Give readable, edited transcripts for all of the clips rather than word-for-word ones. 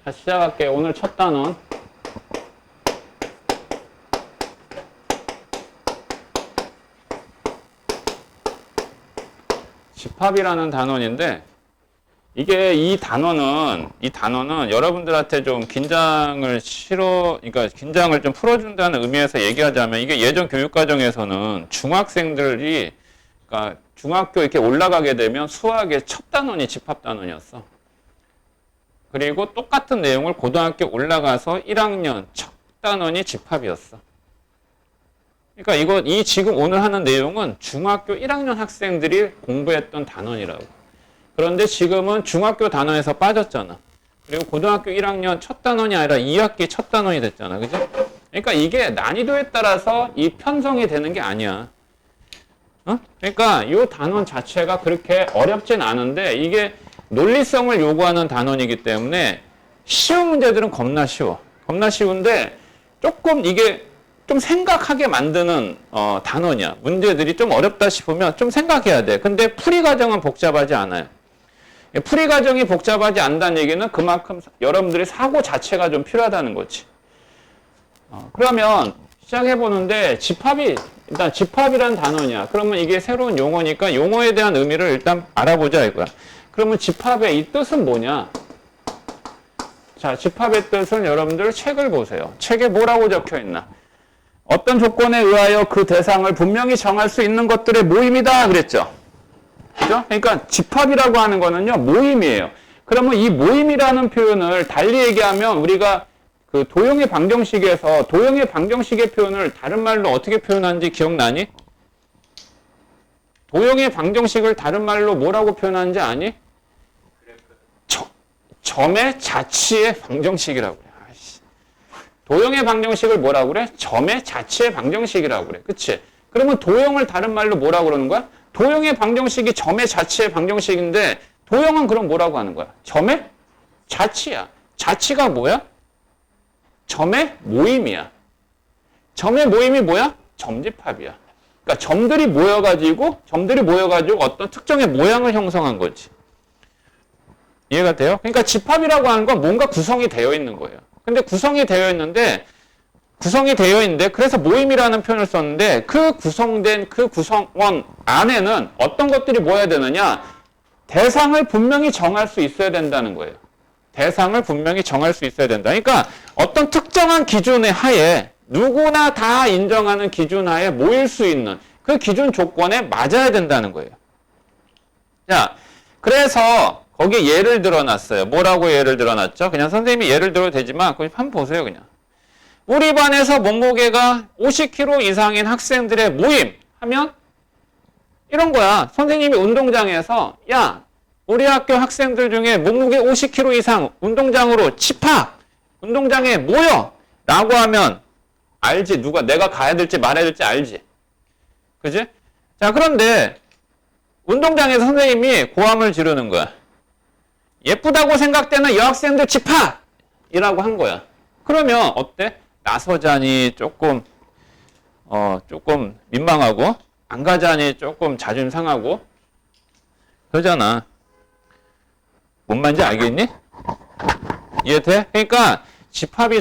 자, 시작할게요. 오늘 첫 단원. 집합이라는 단원인데, 이게 이 단원은 여러분들한테 좀 그러니까 긴장을 좀 풀어준다는 의미에서 얘기하자면, 이게 예전 교육과정에서는 중학생들이, 그러니까 중학교 이렇게 올라가게 되면 수학의 첫 단원이 집합 단원이었어. 그리고 똑같은 내용을 고등학교 올라가서 1학년 첫 단원이 집합이었어. 그러니까 이 지금 오늘 하는 내용은 중학교 1학년 학생들이 공부했던 단원이라고. 그런데 지금은 중학교 단원에서 빠졌잖아. 그리고 고등학교 1학년 첫 단원이 아니라 2학기 첫 단원이 됐잖아. 그죠? 그러니까 이게 난이도에 따라서 이 편성이 되는 게 아니야. 그러니까 이 단원 자체가 그렇게 어렵진 않은데, 이게 논리성을 요구하는 단원이기 때문에 쉬운 문제들은 겁나 쉬워. 겁나 쉬운데 조금 이게 좀 생각하게 만드는 단원이야. 문제들이 좀 어렵다 싶으면 좀 생각해야 돼. 근데 풀이 과정은 복잡하지 않아요. 풀이 과정이 복잡하지 않다는 얘기는 그만큼 여러분들이 사고 자체가 좀 필요하다는 거지. 그러면 시작해보는데, 일단 집합이라는 단원이야. 그러면 이게 새로운 용어니까 용어에 대한 의미를 일단 알아보자 이거야. 그러면 집합의 이 뜻은 뭐냐? 자, 집합의 뜻은 여러분들 책을 보세요. 책에 뭐라고 적혀 있나? 어떤 조건에 의하여 그 대상을 분명히 정할 수 있는 것들의 모임이다 그랬죠. 그죠? 그러니까 집합이라고 하는 거는요, 모임이에요. 그러면 이 모임이라는 표현을 달리 얘기하면, 우리가 그 도형의 방정식에서 도형의 방정식의 표현을 다른 말로 어떻게 표현하는지 기억나니? 도형의 방정식을 다른 말로 뭐라고 표현하는지 아니? 점의 자치의 방정식이라고 그래. 아이씨. 도형의 방정식을 뭐라고 그래? 점의 자치의 방정식이라고 그래. 그치? 그러면 도형을 다른 말로 뭐라고 그러는 거야? 도형의 방정식이 점의 자치의 방정식인데, 도형은 그럼 뭐라고 하는 거야? 점의 자치야. 자치가 뭐야? 점의 모임이야. 점의 모임이 뭐야? 점집합이야. 그러니까 점들이 모여가지고 어떤 특정의 모양을 형성한 거지. 이해가 돼요? 그러니까 집합이라고 하는 건 뭔가 구성이 되어 있는 거예요. 근데 구성이 되어 있는데 그래서 모임이라는 표현을 썼는데, 그 구성된 그 구성원 안에는 어떤 것들이 모여야 되느냐? 대상을 분명히 정할 수 있어야 된다는 거예요. 대상을 분명히 정할 수 있어야 된다. 그러니까 어떤 특정한 기준의 하에, 누구나 다 인정하는 기준 하에 모일 수 있는 그 기준 조건에 맞아야 된다는 거예요. 자, 그래서 거기에 예를 들어놨어요. 뭐라고 예를 들어놨죠? 그냥 선생님이 예를 들어도 되지만 그냥 한번 보세요. 그냥 우리 반에서 몸무게가 50kg 이상인 학생들의 모임 하면 이런 거야. 선생님이 운동장에서, 야, 우리 학교 학생들 중에 몸무게 50kg 이상 운동장으로 집합, 운동장에 모여 라고 하면 알지. 내가 가야 될지 말아야 될지 알지. 그지? 자, 그런데 운동장에서 선생님이 고함을 지르는 거야. 예쁘다고 생각되는 여학생들 집합이라고 한 거야. 그러면 어때? 나서자니 조금 민망하고, 안 가자니 조금 자존심 상하고 그러잖아. 뭔 말인지 알겠니? 이해돼? 그러니까 집합이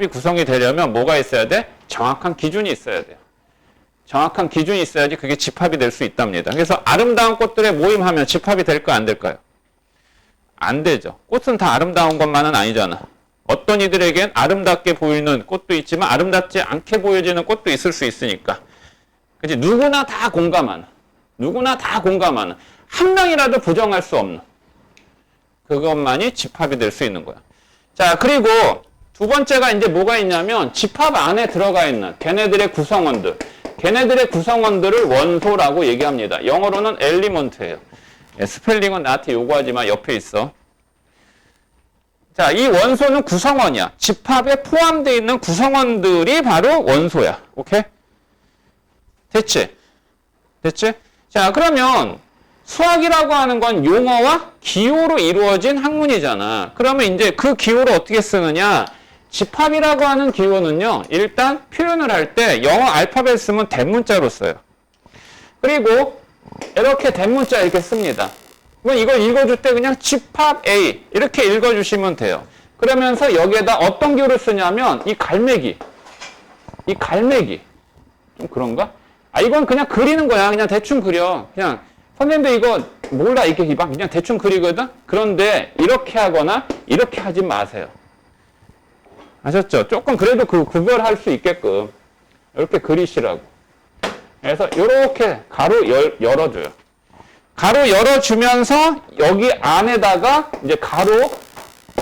구성이 되려면 뭐가 있어야 돼? 정확한 기준이 있어야 돼요. 정확한 기준이 있어야지 그게 집합이 될 수 있답니다. 그래서 아름다운 꽃들의 모임하면 집합이 될까요? 안 될까요? 안 되죠. 꽃은 다 아름다운 것만은 아니잖아. 어떤 이들에겐 아름답게 보이는 꽃도 있지만 아름답지 않게 보여지는 꽃도 있을 수 있으니까. 그치? 누구나 다 공감하는, 한 명이라도 부정할 수 없는 그것만이 집합이 될 수 있는 거야. 자, 그리고 두 번째가 이제 뭐가 있냐면, 집합 안에 들어가 있는 걔네들의 구성원들을 원소라고 얘기합니다. 영어로는 엘리먼트예요. 스펠링은 나한테 요구하지만 옆에 있어. 자, 이 원소는 구성원이야. 집합에 포함되어 있는 구성원들이 바로 원소야. 오케이? 됐지? 자, 그러면 수학이라고 하는 건 용어와 기호로 이루어진 학문이잖아. 그러면 이제 그 기호를 어떻게 쓰느냐? 집합이라고 하는 기호는요, 일단 표현을 할 때 영어 알파벳 쓰면 대문자로 써요. 그리고 이렇게 대문자 이렇게 씁니다. 그럼 이걸 읽어줄 때 그냥 집합 A 이렇게 읽어주시면 돼요. 그러면서 여기에다 어떤 기호를 쓰냐면 이 갈매기. 좀 그런가? 아, 이건 그냥 그리는 거야. 그냥 대충 그려. 그냥 선생님도 이거 몰라 이렇게 막 그냥 대충 그리거든? 그런데 이렇게 하거나 이렇게 하지 마세요. 아셨죠? 조금 그래도 구별할 수 있게끔 이렇게 그리시라고. 그래서 이렇게 가로 열어줘요. 가로 열어주면서 여기 안에다가 이제 가로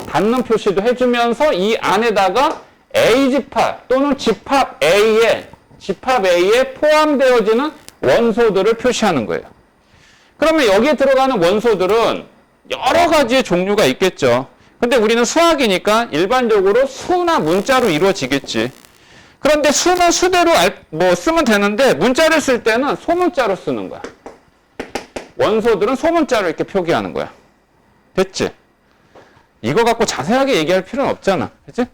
닫는 표시도 해주면서 이 안에다가 A집합 또는 집합 A에 포함되어지는 원소들을 표시하는 거예요. 그러면 여기에 들어가는 원소들은 여러 가지의 종류가 있겠죠. 근데 우리는 수학이니까 일반적으로 수나 문자로 이루어지겠지. 그런데 수는 수대로 쓰면 되는데 문자를 쓸 때는 소문자로 쓰는 거야. 원소들은 소문자로 이렇게 표기하는 거야. 됐지? 이거 갖고 자세하게 얘기할 필요는 없잖아. 그치?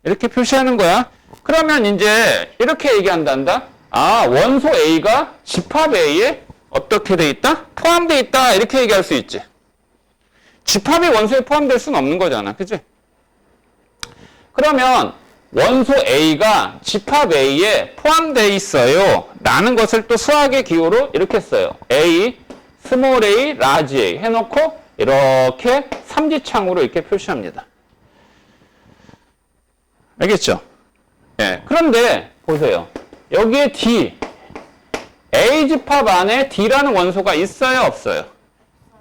이렇게 표시하는 거야. 그러면 이제 이렇게 얘기한단다. 아, 원소 A가 집합 A에 어떻게 돼 있다? 포함되어 있다. 이렇게 얘기할 수 있지. 집합이 원소에 포함될 수는 없는 거잖아. 그치? 그러면 원소 A가 집합 A에 포함되어 있어요. 라는 것을 또 수학의 기호로 이렇게 써요. A, 스몰 a, 라지 a 해놓고 이렇게 삼지창으로 이렇게 표시합니다. 알겠죠? 예. 그런데 보세요. 여기에 D, A집합 안에 D라는 원소가 있어요? 없어요?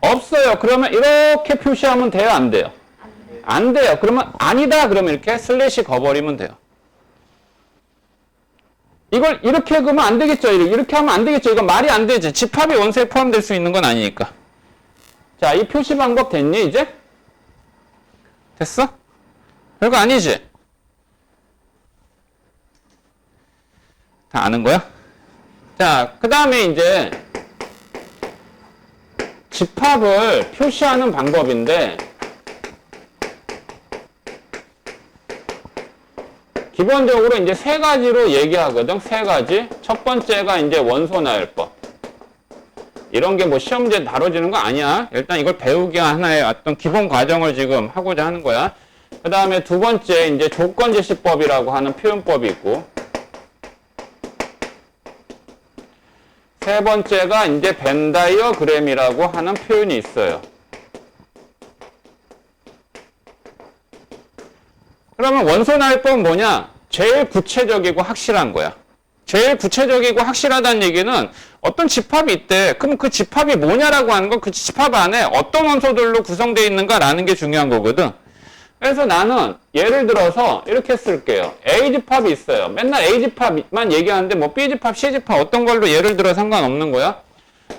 없어요. 그러면 이렇게 표시하면 돼요? 안 돼요? 안 돼요. 그러면 아니다. 그러면 이렇게 슬래시 거버리면 돼요. 이걸 이렇게 그러면 안 되겠죠? 이렇게 하면 안 되겠죠? 이건 말이 안 되지. 집합이 원소에 포함될 수 있는 건 아니니까. 자, 이 표시 방법 됐니, 이제? 됐어? 별거 아니지? 다 아는 거야? 자, 그 다음에 이제 집합을 표시하는 방법인데 기본적으로 이제 세 가지로 얘기하거든. 세 가지. 첫 번째가 이제 원소 나열법. 이런 게 뭐 시험지에 다뤄지는 거 아니야. 일단 이걸 배우기 하나의 어떤 기본 과정을 지금 하고자 하는 거야. 그 다음에 두 번째 이제 조건제시법이라고 하는 표현법이 있고, 세 번째가 이제 벤 다이어그램이라고 하는 표현이 있어요. 그러면 원소 나열법은 뭐냐? 제일 구체적이고 확실한 거야. 제일 구체적이고 확실하다는 얘기는 어떤 집합이 있대. 그럼 그 집합이 뭐냐라고 하는 건 그 집합 안에 어떤 원소들로 구성되어 있는가라는 게 중요한 거거든. 그래서 나는 예를 들어서 이렇게 쓸게요. A집합이 있어요. 맨날 A집합만 얘기하는데 뭐 B집합, C집합 어떤 걸로 예를 들어 상관없는 거야.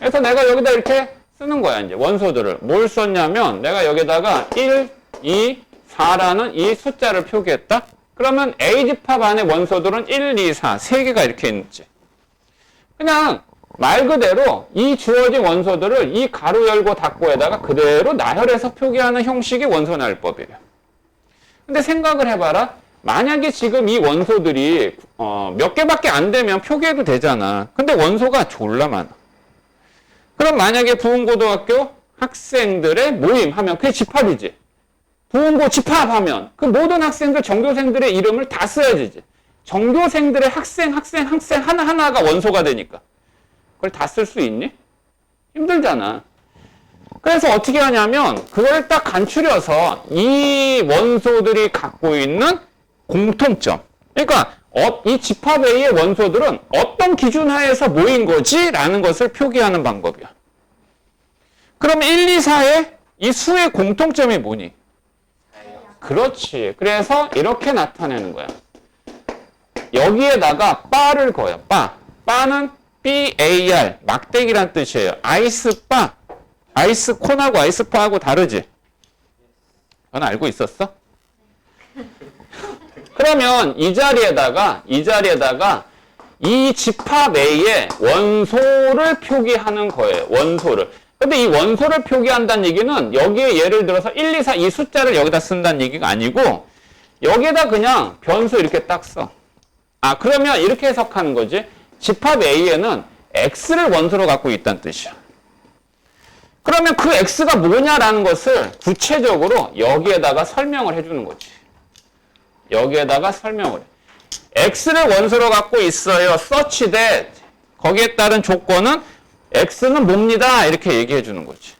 그래서 내가 여기다 이렇게 쓰는 거야. 이제 원소들을. 뭘 썼냐면 내가 여기다가 1, 2, 4라는 이 숫자를 표기했다. 그러면 A집합 안에 원소들은 1, 2, 4, 3개가 이렇게 있지. 그냥 말 그대로 이 주어진 원소들을 이 가로 열고 닫고에다가 그대로 나열해서 표기하는 형식이 원소 나열법이에요. 근데 생각을 해봐라. 만약에 지금 이 원소들이 몇 개밖에 안 되면 표기해도 되잖아. 근데 원소가 졸라 많아. 그럼 만약에 부흥고등학교 학생들의 모임 하면 그게 집합이지. 부흥고 집합하면 그 모든 학생들, 전교생들의 이름을 다 써야 되지. 전교생들의 학생 하나하나가 원소가 되니까. 그걸 다 쓸 수 있니? 힘들잖아. 그래서 어떻게 하냐면 그걸 딱 간추려서 이 원소들이 갖고 있는 공통점. 그러니까 이 집합 A의 원소들은 어떤 기준 하에서 모인 거지? 라는 것을 표기하는 방법이야. 그럼 1, 2, 4의 이 수의 공통점이 뭐니? 그렇지. 그래서 이렇게 나타내는 거야. 여기에다가 바를 거야. 바는 BAR, 막대기란 뜻이에요. 아이스바. 아이스콘하고 아이스파하고 다르지? 넌 알고 있었어? 그러면 이 자리에다가 이 집합 A의 원소를 표기하는 거예요. 원소를. 근데 이 원소를 표기한다는 얘기는 여기에 예를 들어서 1, 2, 4 이 숫자를 여기다 쓴다는 얘기가 아니고 여기에다 그냥 변수 이렇게 딱 써. 아, 그러면 이렇게 해석하는 거지. 집합 A에는 X를 원소로 갖고 있다는 뜻이야. 그러면 그 x가 뭐냐라는 것을 구체적으로 여기에다가 설명을 해주는 거지. 여기에다가 설명을 해. x를 원소로 갖고 있어요. such that 거기에 따른 조건은 x는 뭡니다. 이렇게 얘기해 주는 거지.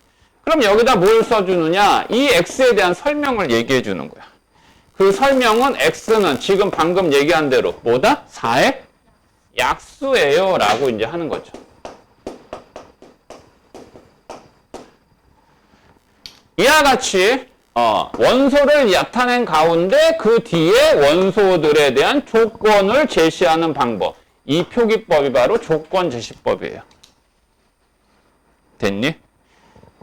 그럼 여기다 뭘 써주느냐? 이 x에 대한 설명을 얘기해 주는 거야. 그 설명은 x는 지금 방금 얘기한 대로 뭐다? 4의 약수예요. 라고 이제 하는 거죠. 이와 같이 원소를 나타낸 가운데 그 뒤에 원소들에 대한 조건을 제시하는 방법. 이 표기법이 바로 조건제시법이에요. 됐니?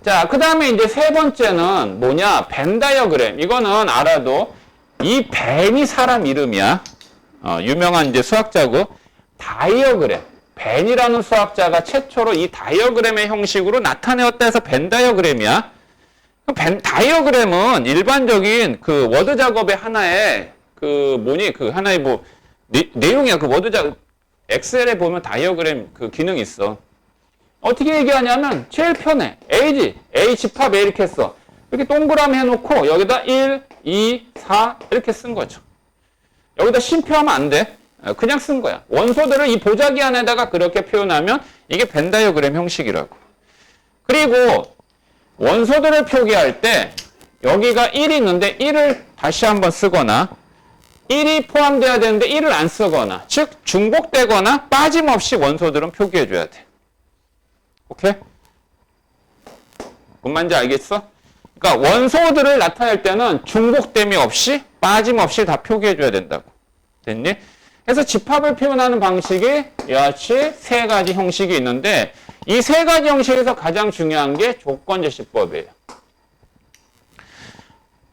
자, 그 다음에 이제 세 번째는 뭐냐? 벤 다이어그램. 이거는 알아도 이 벤이 사람 이름이야. 유명한 이제 수학자고. 다이어그램. 벤이라는 수학자가 최초로 이 다이어그램의 형식으로 나타내었다 해서 벤 다이어그램이야. 다이어그램은 일반적인 그 워드 작업의 하나의 하나의 뭐 내용이야. 그 워드 작업 엑셀에 보면 다이어그램 그 기능이 있어. 어떻게 얘기하냐면 제일 편해. H팝 이렇게 써. 이렇게 동그라미 해놓고 여기다 1, 2, 4 이렇게 쓴 거죠. 여기다 쉼표하면 안 돼. 그냥 쓴 거야. 원소들을 이 보자기 안에다가 그렇게 표현하면 이게 벤 다이어그램 형식이라고. 그리고 원소들을 표기할 때 여기가 1이 있는데 1을 다시 한번 쓰거나 1이 포함돼야 되는데 1을 안 쓰거나 즉 중복되거나 빠짐없이 원소들은 표기해줘야 돼. 오케이? 뭔 말인지 알겠어? 그러니까 원소들을 나타낼 때는 중복됨이 없이 빠짐없이 다 표기해줘야 된다고. 됐니? 그래서 집합을 표현하는 방식이 이와 같이 세 가지 형식이 있는데 이 세 가지 형식에서 가장 중요한 게 조건제시법이에요.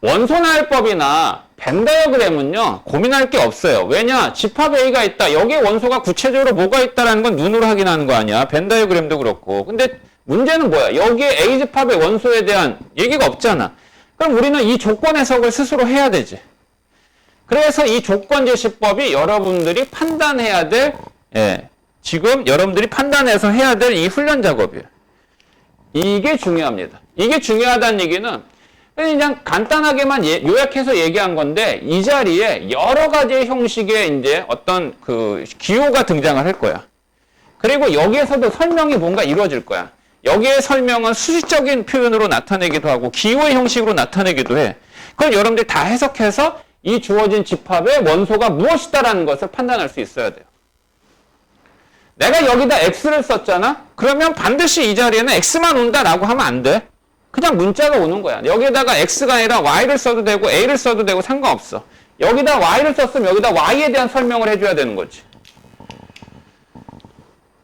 원소나열법이나 벤 다이어그램은요 고민할 게 없어요. 왜냐? 집합 A가 있다. 여기에 원소가 구체적으로 뭐가 있다라는 건 눈으로 확인하는 거 아니야. 벤 다이어그램도 그렇고. 근데 문제는 뭐야? 여기에 A 집합의 원소에 대한 얘기가 없잖아. 그럼 우리는 이 조건 해석을 스스로 해야 되지. 그래서 이 조건제시법이 여러분들이 판단해야 될 지금 여러분들이 판단해서 해야 될 이 훈련 작업이에요. 이게 중요합니다. 이게 중요하다는 얘기는 그냥 간단하게만 요약해서 얘기한 건데 이 자리에 여러 가지의 형식의 이제 어떤 그 기호가 등장을 할 거야. 그리고 여기에서도 설명이 뭔가 이루어질 거야. 여기에 설명은 수식적인 표현으로 나타내기도 하고 기호의 형식으로 나타내기도 해. 그걸 여러분들이 다 해석해서 이 주어진 집합의 원소가 무엇이다라는 것을 판단할 수 있어야 돼요. 내가 여기다 x를 썼잖아? 그러면 반드시 이 자리에는 x만 온다라고 하면 안 돼. 그냥 문자가 오는 거야. 여기다가 x가 아니라 y를 써도 되고 a를 써도 되고 상관없어. 여기다 y를 썼으면 여기다 y에 대한 설명을 해줘야 되는 거지.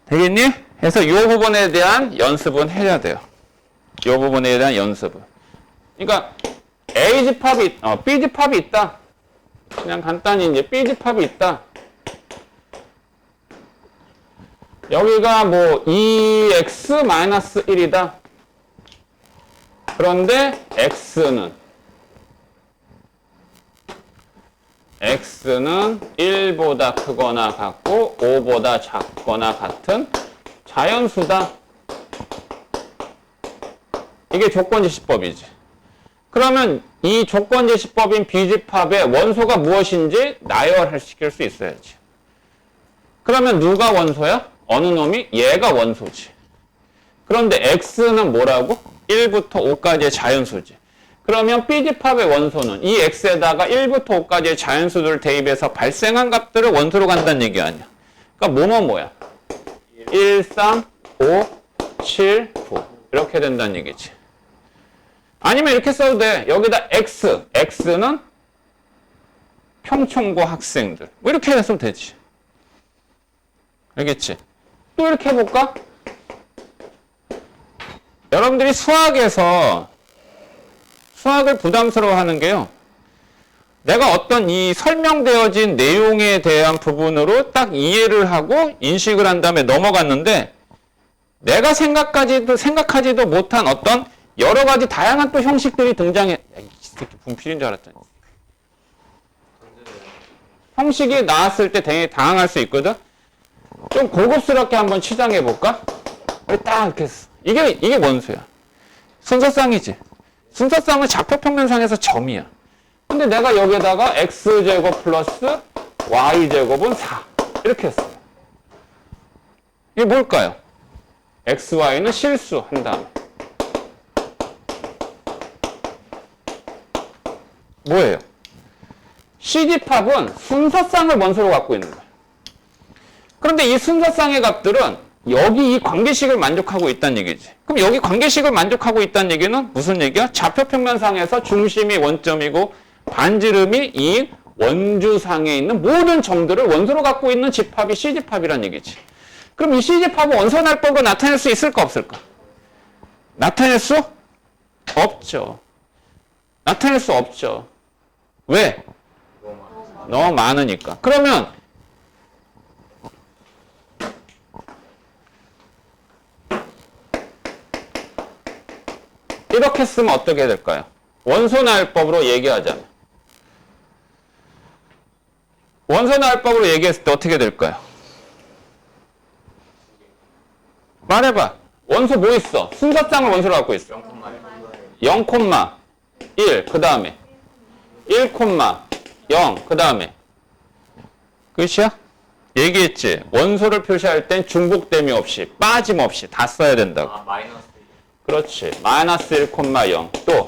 되겠니? 그래서 이 부분에 대한 연습은 해야 돼요. 이 부분에 대한 연습은. 그러니까 A집합이, B집합이 있다. 그냥 간단히 이제 B집합이 있다. 여기가 뭐 2x-1이다. 그런데 x는 1보다 크거나 같고 5보다 작거나 같은 자연수다. 이게 조건제시법이지. 그러면 이 조건제시법인 B집합의 원소가 무엇인지 나열시킬 수 있어야지. 그러면 누가 원소야? 어느 놈이? 얘가 원소지. 그런데 X는 뭐라고? 1부터 5까지의 자연수지. 그러면 B집합의 원소는 이 X에다가 1부터 5까지의 자연수들을 대입해서 발생한 값들을 원소로 간다는 얘기 아니야. 그러니까 뭐야? 1, 3, 5, 7, 9 이렇게 된다는 얘기지. 아니면 이렇게 써도 돼. 여기다 X는 평촌고 학생들. 뭐 이렇게 했으면 되지. 알겠지? 또 이렇게 해볼까? 여러분들이 수학에서 수학을 부담스러워하는 게요. 내가 어떤 이 설명되어진 내용에 대한 부분으로 딱 이해를 하고 인식을 한 다음에 넘어갔는데 내가 생각하지도 못한 어떤 여러 가지 다양한 또 형식들이 등장해. 야, 이 새끼 분필인 줄 알았더니. 형식이 나왔을 때 되게 당황할 수 있거든? 좀 고급스럽게 한번 치장해 볼까? 딱 이렇게 했어. 이게 원소야. 순서쌍이지. 순서쌍은 좌표평면상에서 점이야. 근데 내가 여기에다가 x제곱 플러스 y제곱은 4 이렇게 했어요. 이게 뭘까요? xy는 실수한 다음에 뭐예요? CG팝은 순서쌍을 원소로 갖고 있는 거예요. 그런데 이 순서쌍의 값들은 여기 이 관계식을 만족하고 있다는 얘기지. 그럼 여기 관계식을 만족하고 있다는 얘기는 무슨 얘기야? 좌표평면상에서 중심이 원점이고 반지름이 이 원주상에 있는 모든 점들을 원소로 갖고 있는 집합이 CG팝이란 얘기지. 그럼 이 CG팝은 원소날법으로 나타낼 수 있을까 없을까? 나타낼 수 없죠. 나타낼 수 없죠. 왜? 너무 많으니까. 그러면 이렇게 쓰면 어떻게 될까요? 원소날법으로 얘기하자면 원소날법으로 얘기했을 때 어떻게 될까요? 말해봐. 원소 뭐 있어? 순서쌍을 원소로 갖고 있어. 0,1 그 다음에 1,0 그 다음에 끝이야? 얘기했지. 원소를 표시할 땐 중복됨이 없이 빠짐없이 다 써야 된다고. 그렇지. 마이너스 1,0 또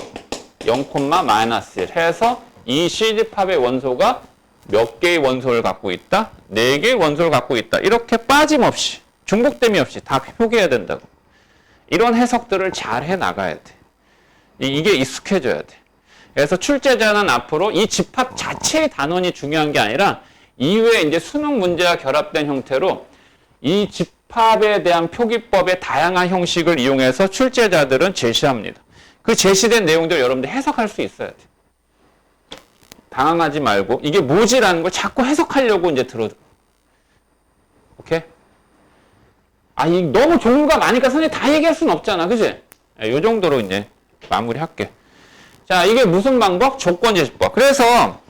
0, 마이너스 1 해서 이 CG팝의 원소가 몇 개의 원소를 갖고 있다? 4개의 원소를 갖고 있다. 이렇게 빠짐없이 중복됨이 없이 다 표기해야 된다고. 이런 해석들을 잘 해나가야 돼. 이게 익숙해져야 돼. 그래서 출제자는 앞으로 이 집합 자체의 단원이 중요한 게 아니라 이외에 이제 수능 문제와 결합된 형태로 이 집합에 대한 표기법의 다양한 형식을 이용해서 출제자들은 제시합니다. 그 제시된 내용들을 여러분들 해석할 수 있어야 돼. 당황하지 말고 이게 뭐지라는 걸 자꾸 해석하려고 이제 들어. 오케이? 이 너무 종류가 많으니까 선생님 다 얘기할 수는 없잖아. 그치? 이 정도로 이제 마무리할게. 자, 이게 무슨 방법? 조건제시법. 그래서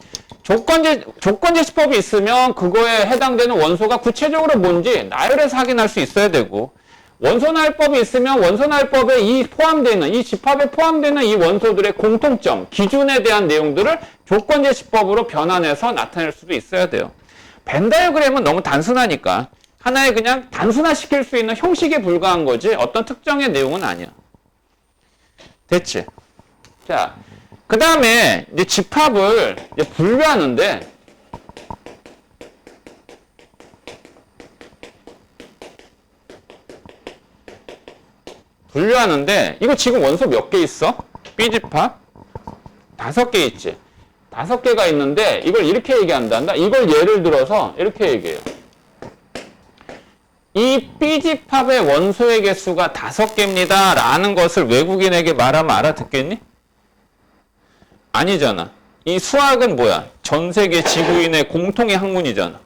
조건제시법이 있으면 그거에 해당되는 원소가 구체적으로 뭔지 나열해서 확인할 수 있어야 되고, 원소나열법이 있으면 원소나열법에 포함되어 있는, 이 집합에 포함되는 이 원소들의 공통점, 기준에 대한 내용들을 조건제시법으로 변환해서 나타낼 수도 있어야 돼요. 벤 다이어그램은 너무 단순하니까 하나의 그냥 단순화시킬 수 있는 형식에 불과한 거지 어떤 특정의 내용은 아니야. 됐지? 자, 그 다음에 이제 집합을 이제 분류하는데, 이거 지금 원소 몇 개 있어? B집합 5개 있지. 5개가 있는데 이걸 이렇게 얘기한단다. 이걸 예를 들어서 이렇게 얘기해요. 이 B집합의 원소의 개수가 5개입니다 라는 것을 외국인에게 말하면 알아듣겠니? 아니잖아. 이 수학은 뭐야? 전 세계 지구인의 공통의 학문이잖아.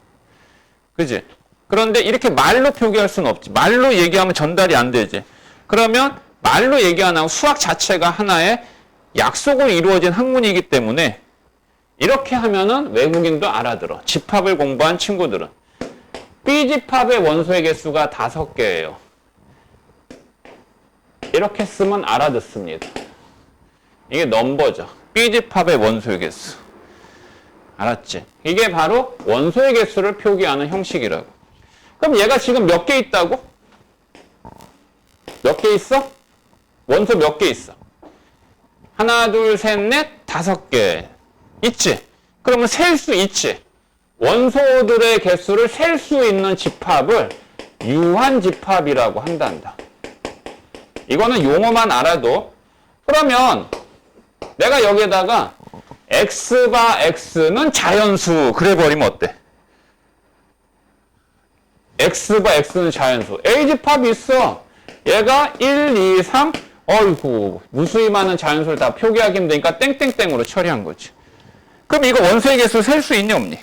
그지? 그런데 이렇게 말로 표기할 수는 없지. 말로 얘기하면 전달이 안 되지. 그러면 말로 얘기 안 하고 수학 자체가 하나의 약속으로 이루어진 학문이기 때문에 이렇게 하면은 외국인도 알아들어. 집합을 공부한 친구들은. B집합의 원소의 개수가 5개예요. 이렇게 쓰면 알아듣습니다. 이게 넘버죠. B집합의 원소의 개수. 알았지? 이게 바로 원소의 개수를 표기하는 형식이라고. 그럼 얘가 지금 몇 개 있다고? 몇 개 있어? 원소 몇 개 있어? 하나, 둘, 셋, 넷, 5개. 있지? 그러면 셀 수 있지? 원소들의 개수를 셀 수 있는 집합을 유한집합이라고 한단다. 이거는 용어만 알아도. 그러면 내가 여기에다가 x바 x는 자연수 그래 버리면 어때? x바 x는 자연수. A집합이 있어. 얘가 1, 2, 3. 어이구, 무수히 많은 자연수를 다 표기하기 힘드니까 땡땡땡으로 처리한 거지. 그럼 이거 원소의 개수 셀 수 있니 없니?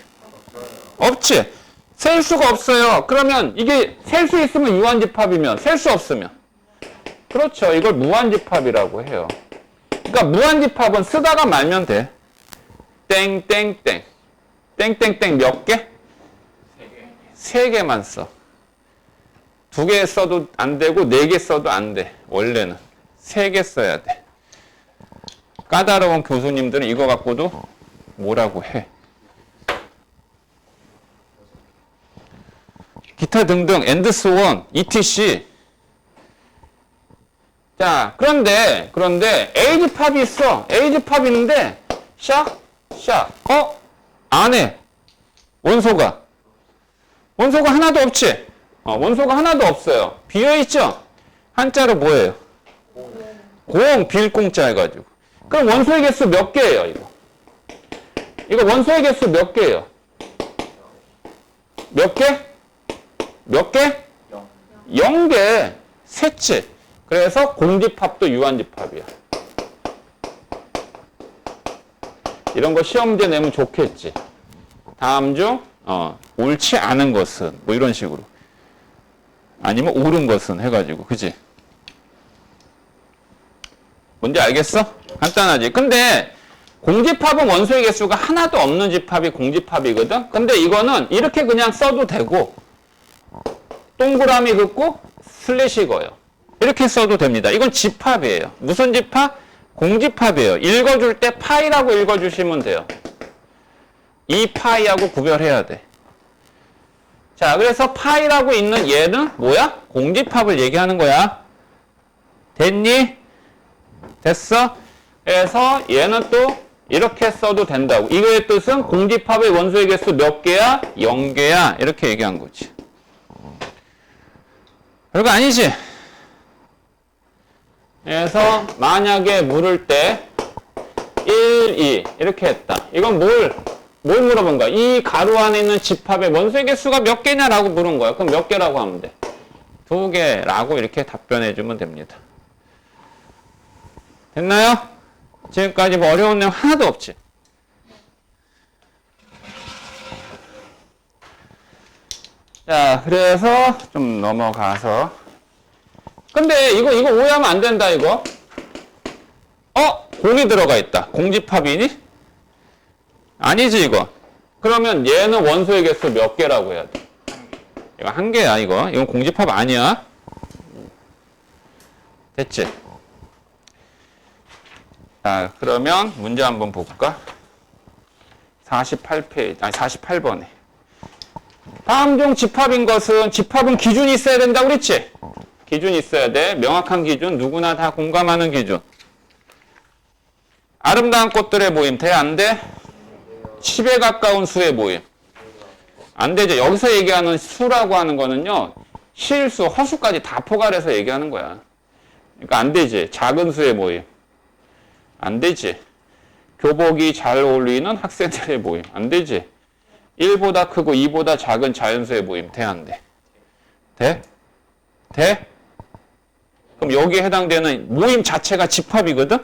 없지. 셀 수가 없어요. 그러면 이게 셀 수 있으면 유한집합이면 셀 수 없으면, 그렇죠. 이걸 무한집합이라고 해요. 그러니까 무한집합은 쓰다가 말면 돼. 땡땡땡. 땡땡땡 몇 개? 3개만 써. 2개 써도 안 되고 4개 써도 안 돼. 원래는 3개 써야 돼. 까다로운 교수님들은 이거 갖고도 뭐라고 해. 기타 등등, and so on, etc. 자, 그런데 에이지팝이 있어. 에이지팝이 있는데 샥. 안에 원소가 하나도 없지? 원소가 하나도 없어요. 비어있죠? 한자로 뭐예요? 빌공짜 해가지고. 그럼 원소의 개수 몇 개예요, 이거? 이거 원소의 개수 몇 개예요? 몇 개? 몇 개? 0개. 셋째. 그래서 공집합도 유한집합이야. 이런 거 시험 문제 내면 좋겠지. 다음 중 옳지 않은 것은 뭐 이런 식으로. 아니면 옳은 것은 해가지고. 그지? 뭔지 알겠어? 간단하지? 근데 공집합은 원소의 개수가 하나도 없는 집합이 공집합이거든? 근데 이거는 이렇게 그냥 써도 되고 동그라미 긋고 슬래시 그어요. 이렇게 써도 됩니다. 이건 집합이에요. 무슨 집합? 공집합이에요. 읽어줄 때 파이라고 읽어주시면 돼요. 이 파이하고 구별해야 돼. 자, 그래서 파이라고 있는 얘는 뭐야? 공집합을 얘기하는 거야. 됐니? 됐어? 그래서 얘는 또 이렇게 써도 된다고. 이거의 뜻은 공집합의 원소의 개수 몇 개야? 0개야. 이렇게 얘기한 거지. 별거 아니지? 그래서 만약에 물을 때 1, 2 이렇게 했다. 이건 뭘 물어본 거야? 이 가로 안에 있는 집합의 원소의 개수가 몇 개냐라고 물은 거야. 그럼 몇 개라고 하면 돼? 2개라고 이렇게 답변해 주면 됩니다. 됐나요? 지금까지 뭐 어려운 내용 하나도 없지? 자, 그래서 좀 넘어가서. 근데 이거 오해하면 안 된다, 이거. 공이 들어가 있다. 공집합이니? 아니지, 이거. 그러면 얘는 원소의 개수 몇 개라고 해야 돼? 이거 1개야, 이거. 이건 공집합 아니야. 됐지? 자, 그러면 문제 한번 볼까? 48페이지, 아니 48번에. 다음 중 집합인 것은, 집합은 기준이 있어야 된다고 그랬지? 기준이 있어야 돼. 명확한 기준, 누구나 다 공감하는 기준. 아름다운 꽃들의 모임, 돼? 안 돼? 10에 가까운 수의 모임. 안 되죠. 여기서 얘기하는 수라고 하는 거는요, 실수, 허수까지 다 포괄해서 얘기하는 거야. 그러니까 안 되지. 작은 수의 모임. 안 되지. 교복이 잘 어울리는 학생들의 모임. 안 되지. 1보다 크고 2보다 작은 자연수의 모임. 돼? 안 돼? 돼? 돼? 그럼 여기에 해당되는 모임 자체가 집합이거든?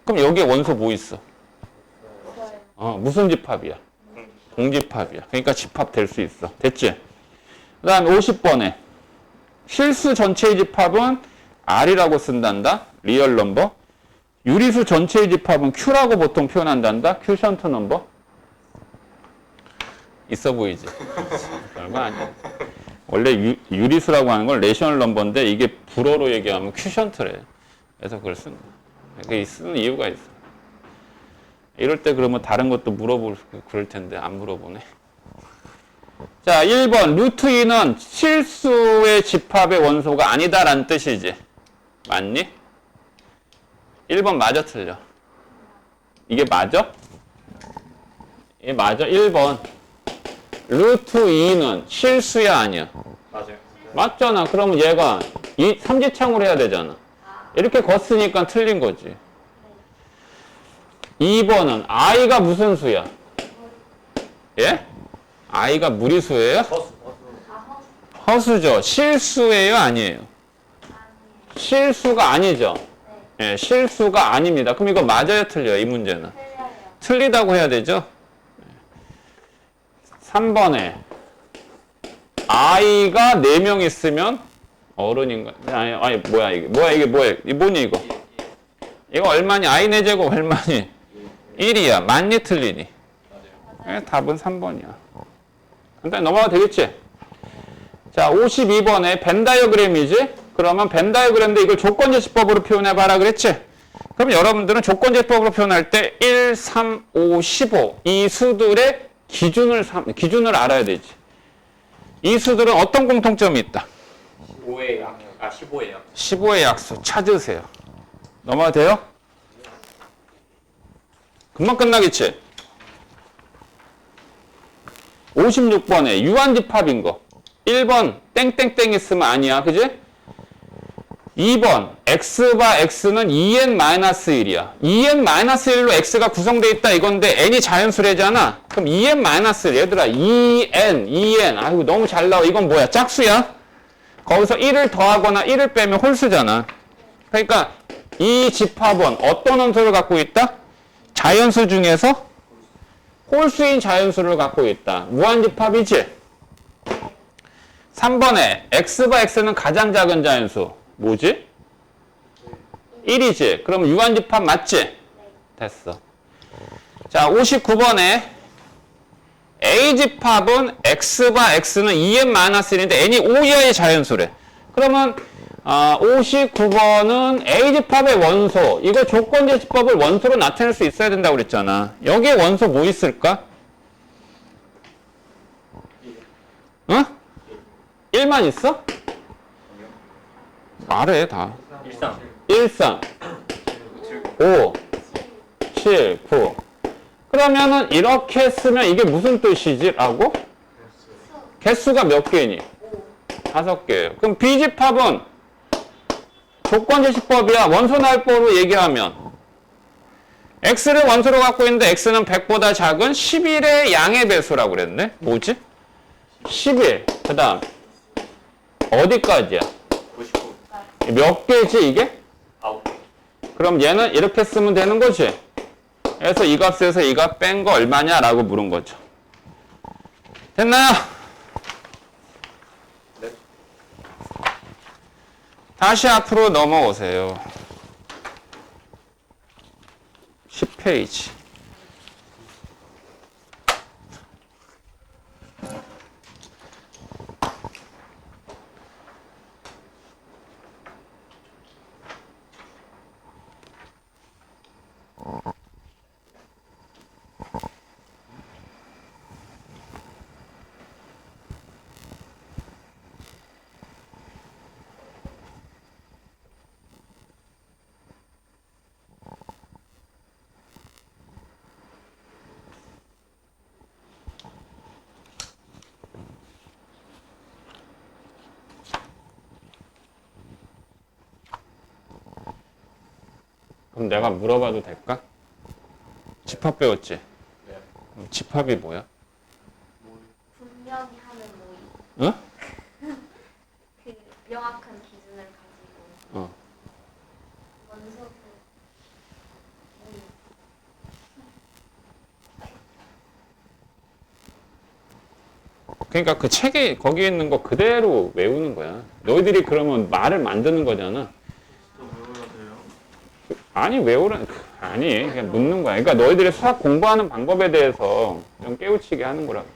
그럼 여기에 원소 뭐 있어? 무슨 집합이야? 공집합이야. 그러니까 집합 될 수 있어. 됐지? 그 다음 50번에 실수 전체의 집합은 R이라고 쓴단다. 리얼 넘버. 유리수 전체의 집합은 Q라고 보통 표현한단다. 큐션트 넘버. 있어 보이지? 별거 아니야. 원래 유리수라고 하는 건 레셔널 넘버인데 이게 불어로 얘기하면 큐션트래. 그래서 그걸 쓰는 거야. 그게 쓰는 이유가 있어. 이럴 때 그러면 다른 것도 물어볼 그럴 텐데 안 물어보네. 자, 1번 루트 2는 실수의 집합의 원소가 아니다라는 뜻이지. 맞니? 1번 맞아 틀려? 이게 맞아? 이게 맞아? 1번 루트 2는 실수야 아니야? 맞아요. 맞잖아. 그러면 얘가 삼지창으로 해야 되잖아. 이렇게 걷으니까 틀린 거지. 2번은 i가 무슨 수야? 예? i가 무리수예요? 허수죠. 실수예요? 아니에요? 실수가 아니죠. 예, 실수가 아닙니다. 그럼 이거 맞아요? 틀려요? 이 문제는? 틀리다고 해야 되죠? 3번에 i가 4명 있으면 어른인가? 아니 뭐야 이게? 이게 뭐니 이거? 이거 얼마니? i 4제곱 얼마니? 1이야. 맞니 틀리니? 네, 답은 3번이야. 간단히 넘어가도 되겠지? 자, 52번에 벤 다이어그램이지? 그러면 벤 다이어그램인데 이걸 조건제시법으로 표현해봐라 그랬지? 그럼 여러분들은 조건제시법으로 표현할 때 1, 3, 5, 15 이 수들의 기준을 알아야 되지. 이 수들은 어떤 공통점이 있다? 15예요. 15의 약수 찾으세요. 넘어가도 돼요? 금방 끝나겠지? 56번에 유한집합인 거. 1번 땡땡땡 있으면 아니야. 그지? 2번 x바 x는 2n-1이야. 2n-1로 x가 구성되어 있다 이건데 n이 자연수래잖아. 그럼 2n-1 얘들아 2n 아이고 너무 잘 나와. 이건 뭐야? 짝수야. 거기서 1을 더하거나 1을 빼면 홀수잖아. 그러니까 이 집합은 어떤 원소를 갖고 있다? 자연수 중에서 홀수인 자연수를 갖고 있다. 무한집합이지? 3번에 x바 x는 가장 작은 자연수. 뭐지? 1이지? 그럼 유한집합 맞지? 됐어. 자, 59번에 A집합은 x바 x는 2n-1인데 n이 5 이하의 자연수래. 그러면 59번은 A집합의 원소, 이거 조건제시법을 원소로 나타낼 수 있어야 된다고 그랬잖아. 여기에 원소 뭐 있을까? 어? 1만 있어? 말해 다. 13. 1, 3, 5, 7, 9. 그러면은 이렇게 쓰면 이게 무슨 뜻이지? 라고? 개수가 몇 개니? 5개예요. 그럼 B집합은 조건제시법이야. 원소날법으로 얘기하면 X를 원소로 갖고 있는데 X는 100보다 작은 11의 양의 배수라고 그랬네. 뭐지? 11. 그 다음 어디까지야? 99. 몇 개지 이게? 9개. 그럼 얘는 이렇게 쓰면 되는 거지? 그래서 이 값에서 이 값 뺀 거 얼마냐? 라고 물은 거죠. 됐나요? 네. 다시 앞으로 넘어오세요. 10페이지. 그럼 내가 물어봐도 될까? 집합 배웠지? 네. 그럼 집합이 뭐야? 분명히 하는 모임. 어? 그 명확한 기준을 가지고 어. 원소들 모임. 그러니까 그 책에 거기에 있는 거 그대로 외우는 거야. 너희들이 그러면 말을 만드는 거잖아. 아니 아니 그냥 묻는 거야. 그러니까 너희들이 수학 공부하는 방법에 대해서 좀 깨우치게 하는 거라고.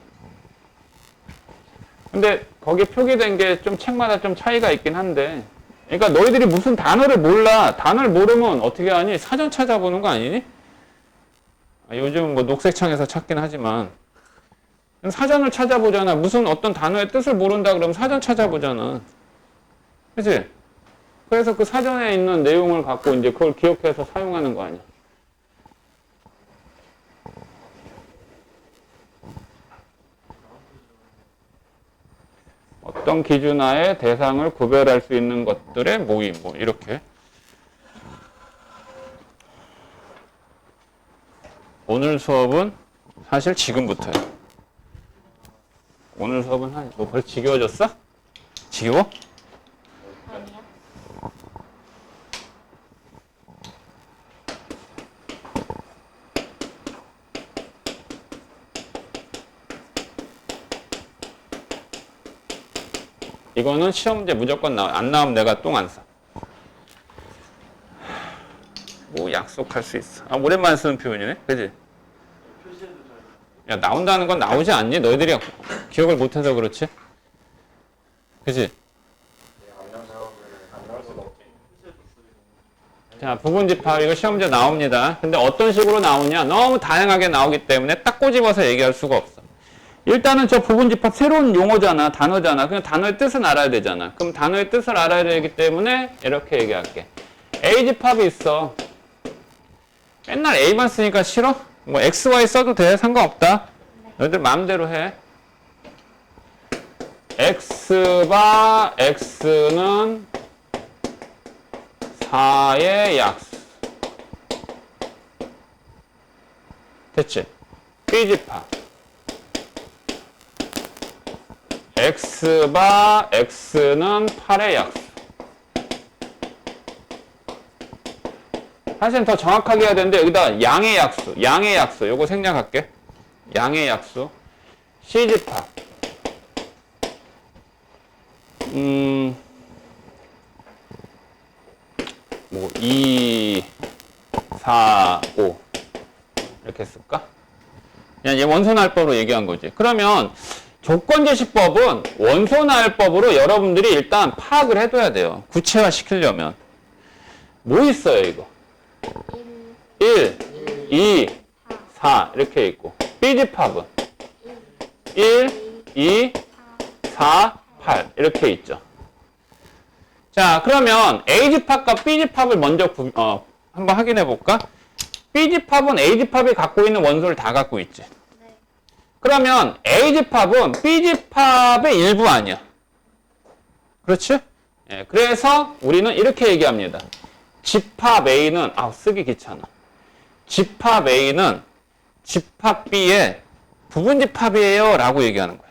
근데 거기에 표기된 게 좀 책마다 좀 차이가 있긴 한데, 그러니까 너희들이 무슨 단어를 몰라. 단어를 모르면 어떻게 하니? 사전 찾아보는 거 아니니? 요즘 뭐 녹색창에서 찾긴 하지만 사전을 찾아보잖아. 무슨 어떤 단어의 뜻을 모른다 그러면 사전 찾아보잖아. 그치? 그래서 그 사전에 있는 내용을 갖고 이제 그걸 기억해서 사용하는 거 아니야. 어떤 기준하에 대상을 구별할 수 있는 것들의 모임, 뭐 이렇게. 오늘 수업은 사실 지금부터야. 오늘 수업은 너 벌써 지겨워졌어? 지겨워? 아니야? 이거는 시험 문제 무조건 나와. 안 나오면 내가 똥 안 싸. 뭐 약속할 수 있어. 오랜만에 쓰는 표현이네. 그지? 야, 나온다는 건 나오지 않니? 너희들이 기억을 못해서 그렇지? 그지? 자, 부분집합 이거 시험 문제 나옵니다. 근데 어떤 식으로 나오냐? 너무 다양하게 나오기 때문에 딱 꼬집어서 얘기할 수가 없어. 일단은 저 부분집합 새로운 용어잖아, 단어잖아. 그냥 단어의 뜻은 알아야 되잖아. 그럼 단어의 뜻을 알아야 되기 때문에 이렇게 얘기할게. A집합이 있어. 맨날 A만 쓰니까 싫어? 뭐 X, Y 써도 돼. 상관없다. 너희들 마음대로 해. X바 X는 4의 약수. 됐지? B집합. X바 X는 8의 약수. 사실은 더 정확하게 해야 되는데 여기다 양의 약수, 양의 약수 요거 생략할게. 양의 약수. C집합. 2, 4, 5 이렇게 쓸까? 그냥 얘 원소날법으로 얘기한 거지. 그러면 조건제시법은 원소날법으로 여러분들이 일단 파악을 해둬야 돼요. 구체화 시키려면. 뭐 있어요, 이거? 1, 2, 4 이렇게 있고 B집합은 1, 2, 4, 8 이렇게 있죠. 자, 그러면 A집합과 B집합을 먼저 한번 확인해 볼까? B집합은 A집합이 갖고 있는 원소를 다 갖고 있지. 네. 그러면 A집합은 B집합의 일부 아니야. 그렇지? 예, 그래서 우리는 이렇게 얘기합니다. 집합 A는 쓰기 귀찮아. 집합 A는 집합 B의 부분집합이에요 라고 얘기하는 거야.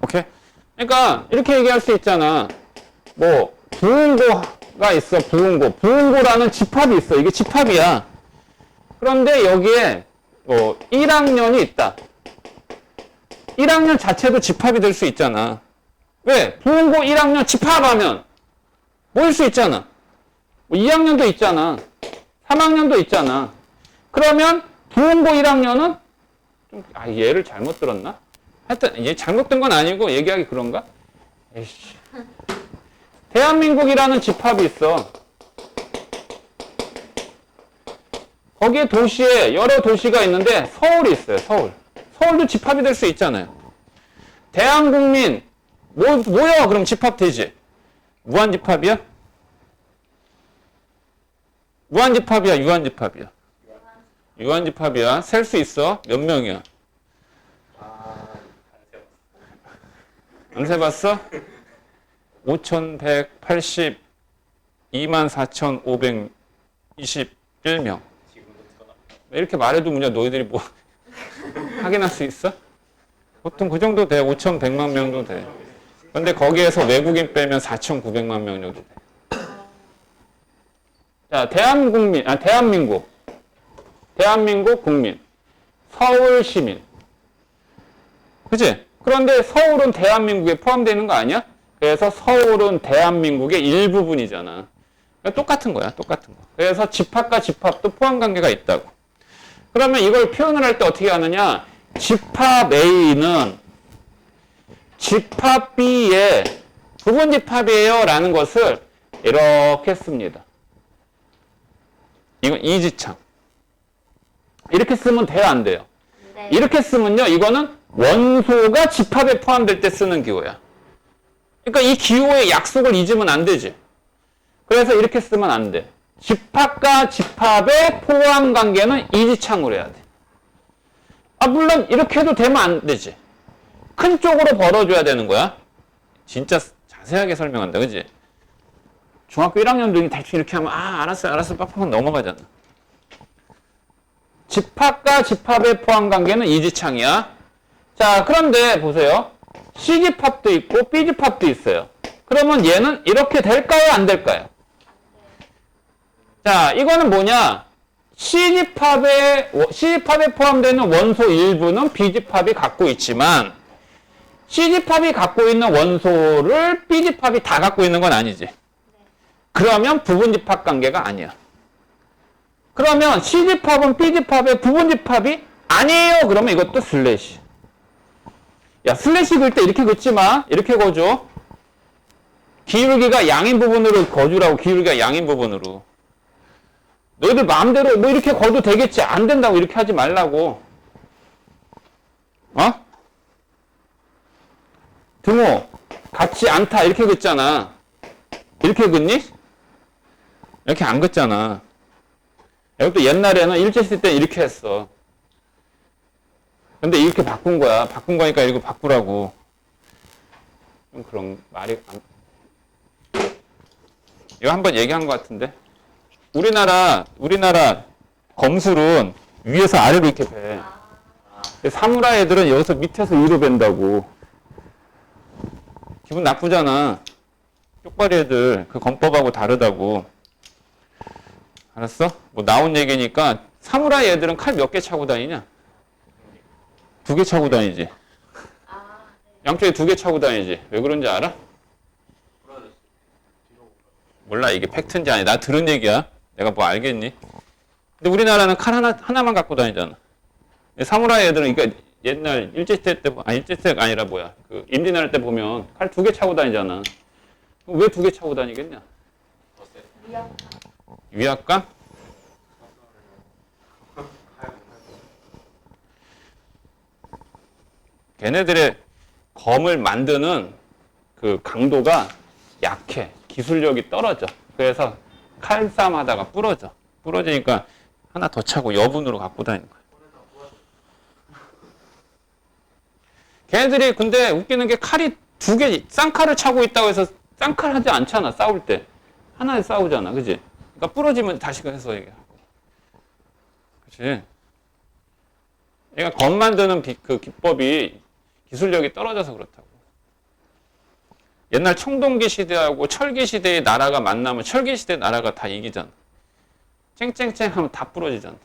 오케이? 그러니까 이렇게 얘기할 수 있잖아. 뭐 부은고가 있어. 부은고라는 집합이 있어. 이게 집합이야. 그런데 여기에 1학년이 있다. 1학년 자체도 집합이 될 수 있잖아. 왜? 부은고 1학년 집합하면 모일 수 있잖아. 2학년도 있잖아. 3학년도 있잖아. 그러면 부은고 1학년은 얘를 잘못 들었나? 하여튼 얘 잘못된 건 아니고 얘기하기 그런가? 에이씨. 대한민국이라는 집합이 있어. 거기에 도시에 여러 도시가 있는데 서울이 있어요. 서울도 집합이 될 수 있잖아요. 대한국민 뭐야? 그럼 집합되지. 무한집합이야? 무한집합이야? 유한집합이야? 유한집합이야. 셀 수 있어. 몇 명이야? 안 세봤어? 5,180, 24,521명. 이렇게 말해도 뭐냐, 너희들이 뭐 확인할 수 있어? 보통 그 정도 돼. 5,100만 명도 돼. 근데 거기에서 외국인 빼면 4,900만 명 정도 돼. 자, 대한민국 국민. 서울 시민. 그치? 그런데 서울은 대한민국에 포함되는 거 아니야? 그래서 서울은 대한민국의 일부분이잖아. 그러니까 똑같은 거야, 똑같은 거. 그래서 집합과 집합도 포함 관계가 있다고. 그러면 이걸 표현을 할 때 어떻게 하느냐? 집합 A는 집합 B의 부분집합이에요 라는 것을 이렇게 씁니다. 이건 이지창. 이렇게 쓰면 돼요, 안 돼요? 네. 이렇게 쓰면요, 이거는 원소가 집합에 포함될 때 쓰는 기호야. 그러니까 이 기호의 약속을 잊으면 안 되지. 그래서 이렇게 쓰면 안 돼. 집합과 집합의 포함 관계는 이지창으로 해야 돼. 물론 이렇게 해도 되면 안 되지. 큰 쪽으로 벌어줘야 되는 거야. 진짜 자세하게 설명한다, 그지? 중학교 1학년도 대충 이렇게 하면 알았어 빡빡 넘어가잖아. 집합과 집합의 포함 관계는 이지창이야. 자, 그런데 보세요. C집합도 있고 B집합도 있어요. 그러면 얘는 이렇게 될까요? 안 될까요? 자, 이거는 뭐냐? C집합에 포함되는 원소 일부는 B집합이 갖고 있지만 C집합이 갖고 있는 원소를 B집합이 다 갖고 있는 건 아니지. 그러면 부분집합 관계가 아니야. 그러면 C집합은 B집합의 부분집합이 아니에요. 그러면 이것도 슬래시. 야, 슬래시 그릴 때 이렇게 긋지 마. 이렇게 그어줘. 기울기가 양인 부분으로 거주라고. 기울기가 양인 부분으로. 너희들 마음대로 뭐 이렇게 거도 되겠지. 안 된다고 이렇게 하지 말라고. 어? 등호 같지 않다 이렇게 긋잖아. 이렇게 긋니? 이렇게 안 긋잖아. 이것도 옛날에는 일제시대 때 이렇게 했어. 근데 이렇게 바꾼 거야. 바꾼 거니까 이거 바꾸라고. 좀 그런 말이 이거 한번 얘기한 것 같은데. 우리나라 검술은 위에서 아래로 이렇게 배. 사무라이 애들은 여기서 밑에서 위로 벤다고. 기분 나쁘잖아. 쪽발이 애들 그 검법하고 다르다고. 알았어? 뭐 나온 얘기니까 사무라이 애들은 칼 몇 개 차고 다니냐? 2개 차고 다니지. 양쪽에 2개 차고 다니지. 왜 그런지 알아? 몰라. 이게 팩트인지 아니. 나 들은 얘기야. 내가 뭐 알겠니? 근데 우리나라는 칼 하나만 갖고 다니잖아. 사무라이 애들은 그러니까 옛날 일제시대 때, 일제시대가 아니라 뭐야. 그 임진왜란 때 보면 칼 2개 차고 다니잖아. 왜 2개 차고 다니겠냐? 위압감? 걔네들의 검을 만드는 그 강도가 약해. 기술력이 떨어져. 그래서 칼싸움 하다가 부러져. 부러지니까 하나 더 차고 여분으로 갖고 다니는 거야. 걔네들이 근데 웃기는 게 칼이 2개, 쌍칼을 차고 있다고 해서 쌍칼 하지 않잖아. 싸울 때. 하나에 싸우잖아. 그지? 그러니까 부러지면 다시 해서 얘기하고. 그치? 얘가 검 만드는 그 기법이 기술력이 떨어져서 그렇다고. 옛날 청동기 시대하고 철기 시대의 나라가 만나면 철기 시대 나라가 다 이기잖아. 쨍쨍쨍 하면 다 부러지잖아.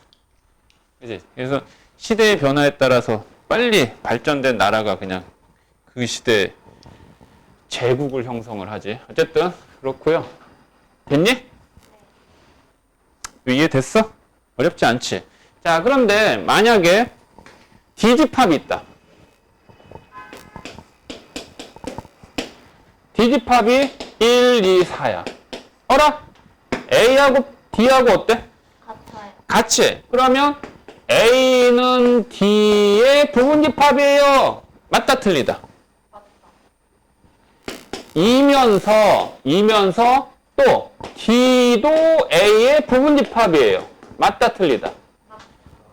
그치? 그래서 시대의 변화에 따라서 빨리 발전된 나라가 그냥 그 시대에 제국을 형성을 하지. 어쨌든 그렇고요. 됐니? 이해됐어? 어렵지 않지? 자, 그런데 만약에 D집합이 있다. D집합이 1, 2, 4야. 어라? A하고 D하고 어때? 같아요. 같이. 그러면 A는 D의 부분집합이에요. 맞다, 틀리다? 맞다. 이면서 또 D도 A의 부분집합이에요. 맞다, 틀리다?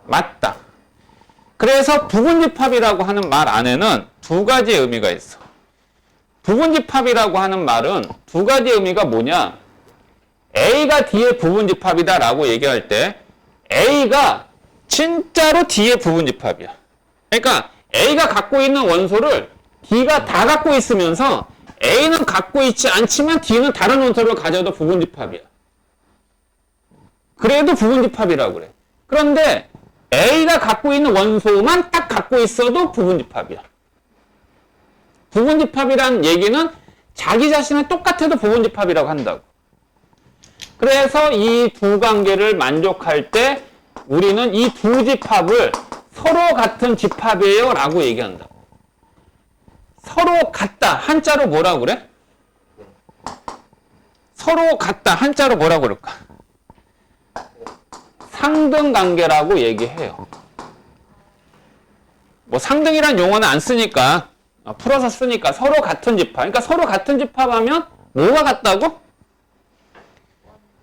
맞다. 그래서 부분집합이라고 하는 말 안에는 2가지 의미가 있어. 부분집합이라고 하는 말은 2가지 의미가 뭐냐? A가 D의 부분집합이다라고 얘기할 때 A가 진짜로 D의 부분집합이야. 그러니까 A가 갖고 있는 원소를 D가 다 갖고 있으면서 A는 갖고 있지 않지만 D는 다른 원소를 가져도 부분집합이야. 그래도 부분집합이라고 그래. 그런데 A가 갖고 있는 원소만 딱 갖고 있어도 부분집합이야. 부분집합이란 얘기는 자기 자신은 똑같아도 부분집합이라고 한다고. 그래서 이 2관계를 만족할 때 우리는 이 2집합을 서로 같은 집합이에요 라고 얘기한다. 서로 같다. 한자로 뭐라고 그래? 서로 같다. 한자로 뭐라고 그럴까? 상등관계라고 얘기해요. 뭐 상등이란 용어는 안 쓰니까 풀어서 쓰니까 서로 같은 집합. 그러니까 서로 같은 집합하면 뭐가 같다고?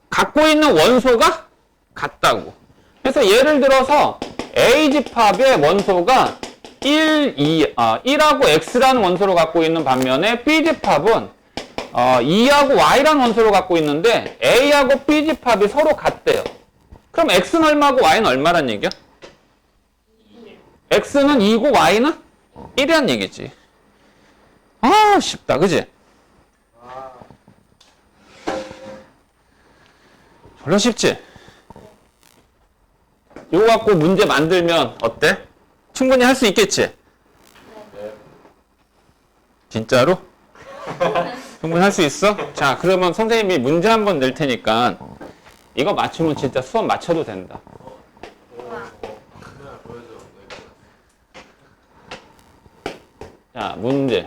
갖고 있는 원소가 같다고. 그래서 예를 들어서 A집합의 원소가 1하고 X라는 원소를 갖고 있는 반면에 B집합은 2하고 Y라는 원소를 갖고 있는데 A하고 B집합이 서로 같대요. 그럼 X는 얼마고 Y는 얼마란 얘기야? X는 2고 Y는 1이란 얘기지. 아, 쉽다. 그지? 별로 쉽지? 이거 갖고 문제 만들면 어때? 충분히 할 수 있겠지? 진짜로? 충분히 할 수 있어? 자, 그러면 선생님이 문제 한번 낼 테니까 이거 맞추면 진짜 수업 맞춰도 된다. 자, 문제.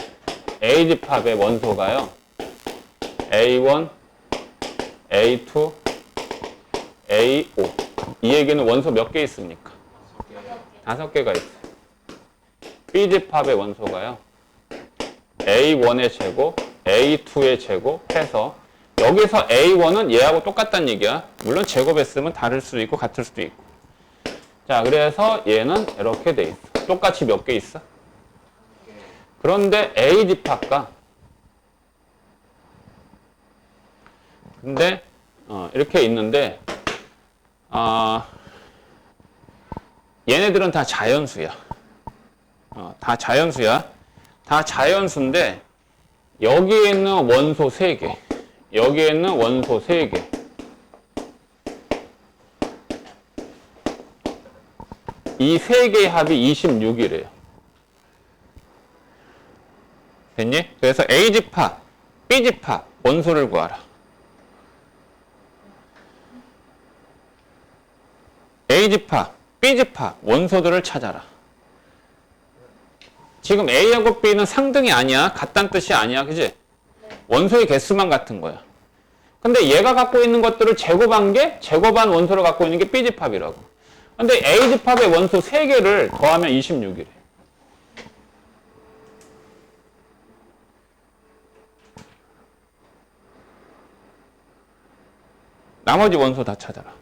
A집합의 원소가요. A1, A2, A5. 이 얘기는 원소 몇 개 있습니까? 5개가 있어요. B집합의 원소가요. A1의 제곱, A2의 제곱 해서 여기서 A1은 얘하고 똑같다는 얘기야. 물론 제곱했으면 다를 수도 있고 같을 수도 있고. 자, 그래서 얘는 이렇게 돼 있어. 똑같이 몇 개 있어? 그런데 A집합과 근데 이렇게 있는데 얘네들은 다 자연수야. 다 자연수야. 다 자연수인데 여기에 있는 원소 3개, 여기에 있는 원소 3개. 이 3개의 합이 26이래요. 됐니? 그래서 A집합, B집합 원소를 구하라. A집합, B집합 원소들을 찾아라. 지금 A하고 B는 상등이 아니야. 같다는 뜻이 아니야. 그지? 원소의 개수만 같은 거야. 근데 얘가 갖고 있는 것들을 제곱한 게 제곱한 원소를 갖고 있는 게 B집합이라고. 근데 A집합의 원소 3개를 더하면 26이래. 나머지 원소 다 찾아라.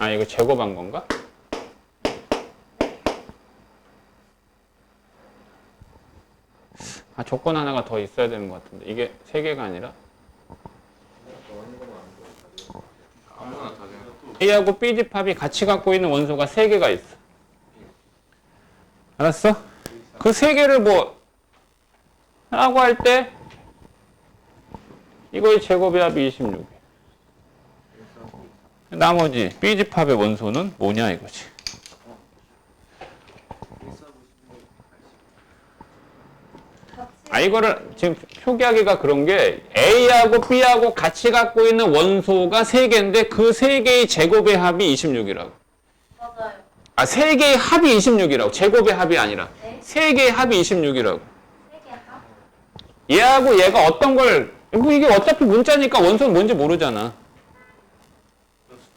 아, 이거 제곱한 건가? 아, 조건 하나가 더 있어야 되는 것 같은데. 이게 3개가 아니라? A하고 B집합이 같이 갖고 있는 원소가 3개가 있어. 알았어? 그 3개를 뭐 라고 할 때 이거의 제곱의 합이 26. 나머지 B집합의 원소는 뭐냐 이거지. 아, 이거를 지금 표기하기가 그런 게 A하고 B하고 같이 갖고 있는 원소가 3개인데 그 3개의 제곱의 합이 26이라고. 맞아요. 아, 3개의 합이 26이라고. 제곱의 합이 아니라. 네. 3개의 합이 26이라고. 3개 합? 얘하고 얘가 어떤 걸, 뭐 이게 어차피 문자니까 원소는 뭔지 모르잖아.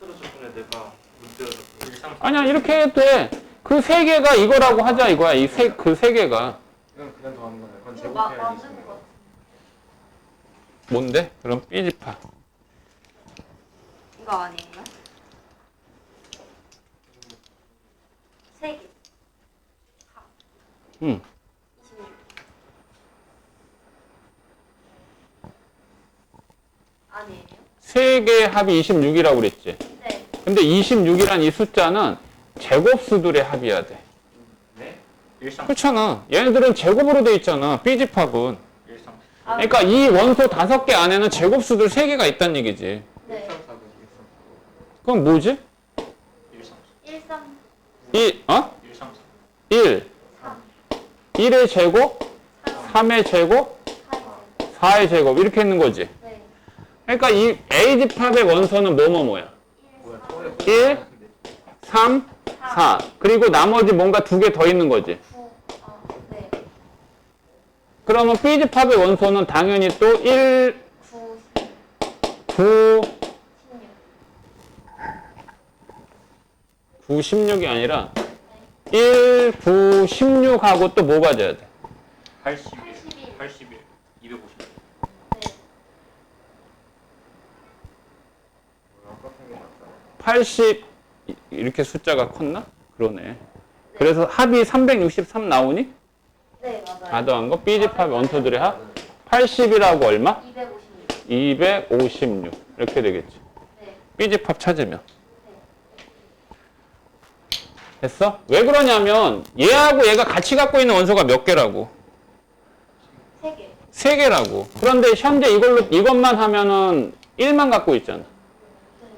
숫자로 접근해 내가 문제로 접근해. 아니야, 이렇게 해도 돼. 그 3개가 이거라고 하자 이거야. 그 3개가. 이건 그냥 더하는 거네. 그건 이거 제곱해야지. 맞는 거. 뭔데? 그럼 B집합. 이거 아니에요? 3개. 응. 26. 아니에요? 3개의 합이 26이라고 그랬지. 네. 근데 26이란 이 숫자는 제곱수들의 합이야 돼. 네? 일상. 그렇잖아. 얘네들은 제곱으로 돼 있잖아. B집합은. 일상. 아, 그러니까 이 원소 5개 안에는 제곱수들 3개가 있다는 얘기지. 네. 일상. 그럼 뭐지? 일상. 1, 3, 1, 일상. 1. 3, 1의 제곱, 3의 제곱, 8, 4의 제곱. 이렇게 있는 거지. 네. 그러니까 이 A집합의 원소는 뭐뭐뭐야? 1, 3, 4. 그리고 나머지 뭔가 2개 더 있는 거지. 9, 네. 그러면 B집합의 원소는 당연히 또 1, 9, 9, 16. 9, 16이 아니라 1, 9, 16하고 또 뭐가 돼야 돼? 81. 81. 81. 250. 네. 80 이렇게 숫자가 컸나? 그러네. 그래서 합이 363 나오니? 네, 맞아요. 다 더한 거 B집합의 원소들의 합 80이라고 얼마? 256. 256 이렇게 되겠지. 네. B집합 찾으면. 됐어? 왜 그러냐면 얘하고 얘가 같이 갖고 있는 원소가 몇 개라고? 3개. 3개라고. 그런데 현재 이것만 하면은 1만 갖고 있잖아. 네.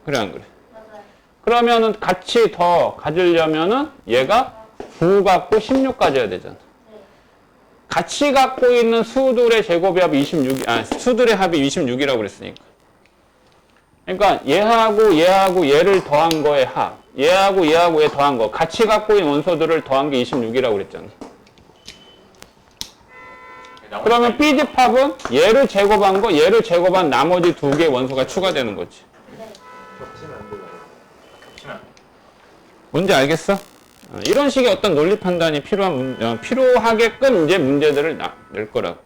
그래 안 그래? 맞아요. 그러면은 같이 더 가지려면은 얘가 9 갖고 16 가져야 되잖아. 네. 같이 갖고 있는 수들의 제곱의 합이 26, 수들의 합이 26이라고 그랬으니까. 그러니까 얘하고 얘하고 얘를 더한 거의 합. 얘하고 얘하고 얘 더한 거. 같이 갖고 있는 원소들을 더한 게 26이라고 그랬잖아. 그러면 B집합은 얘를 제곱한 거, 얘를 제곱한 나머지 두 개의 원소가 추가되는 거지. 겹치면 안 되잖아. 겹치면 안 돼. 뭔지 알겠어? 이런 식의 어떤 논리 판단이 필요하게끔 이제 문제들을 낼 거라고.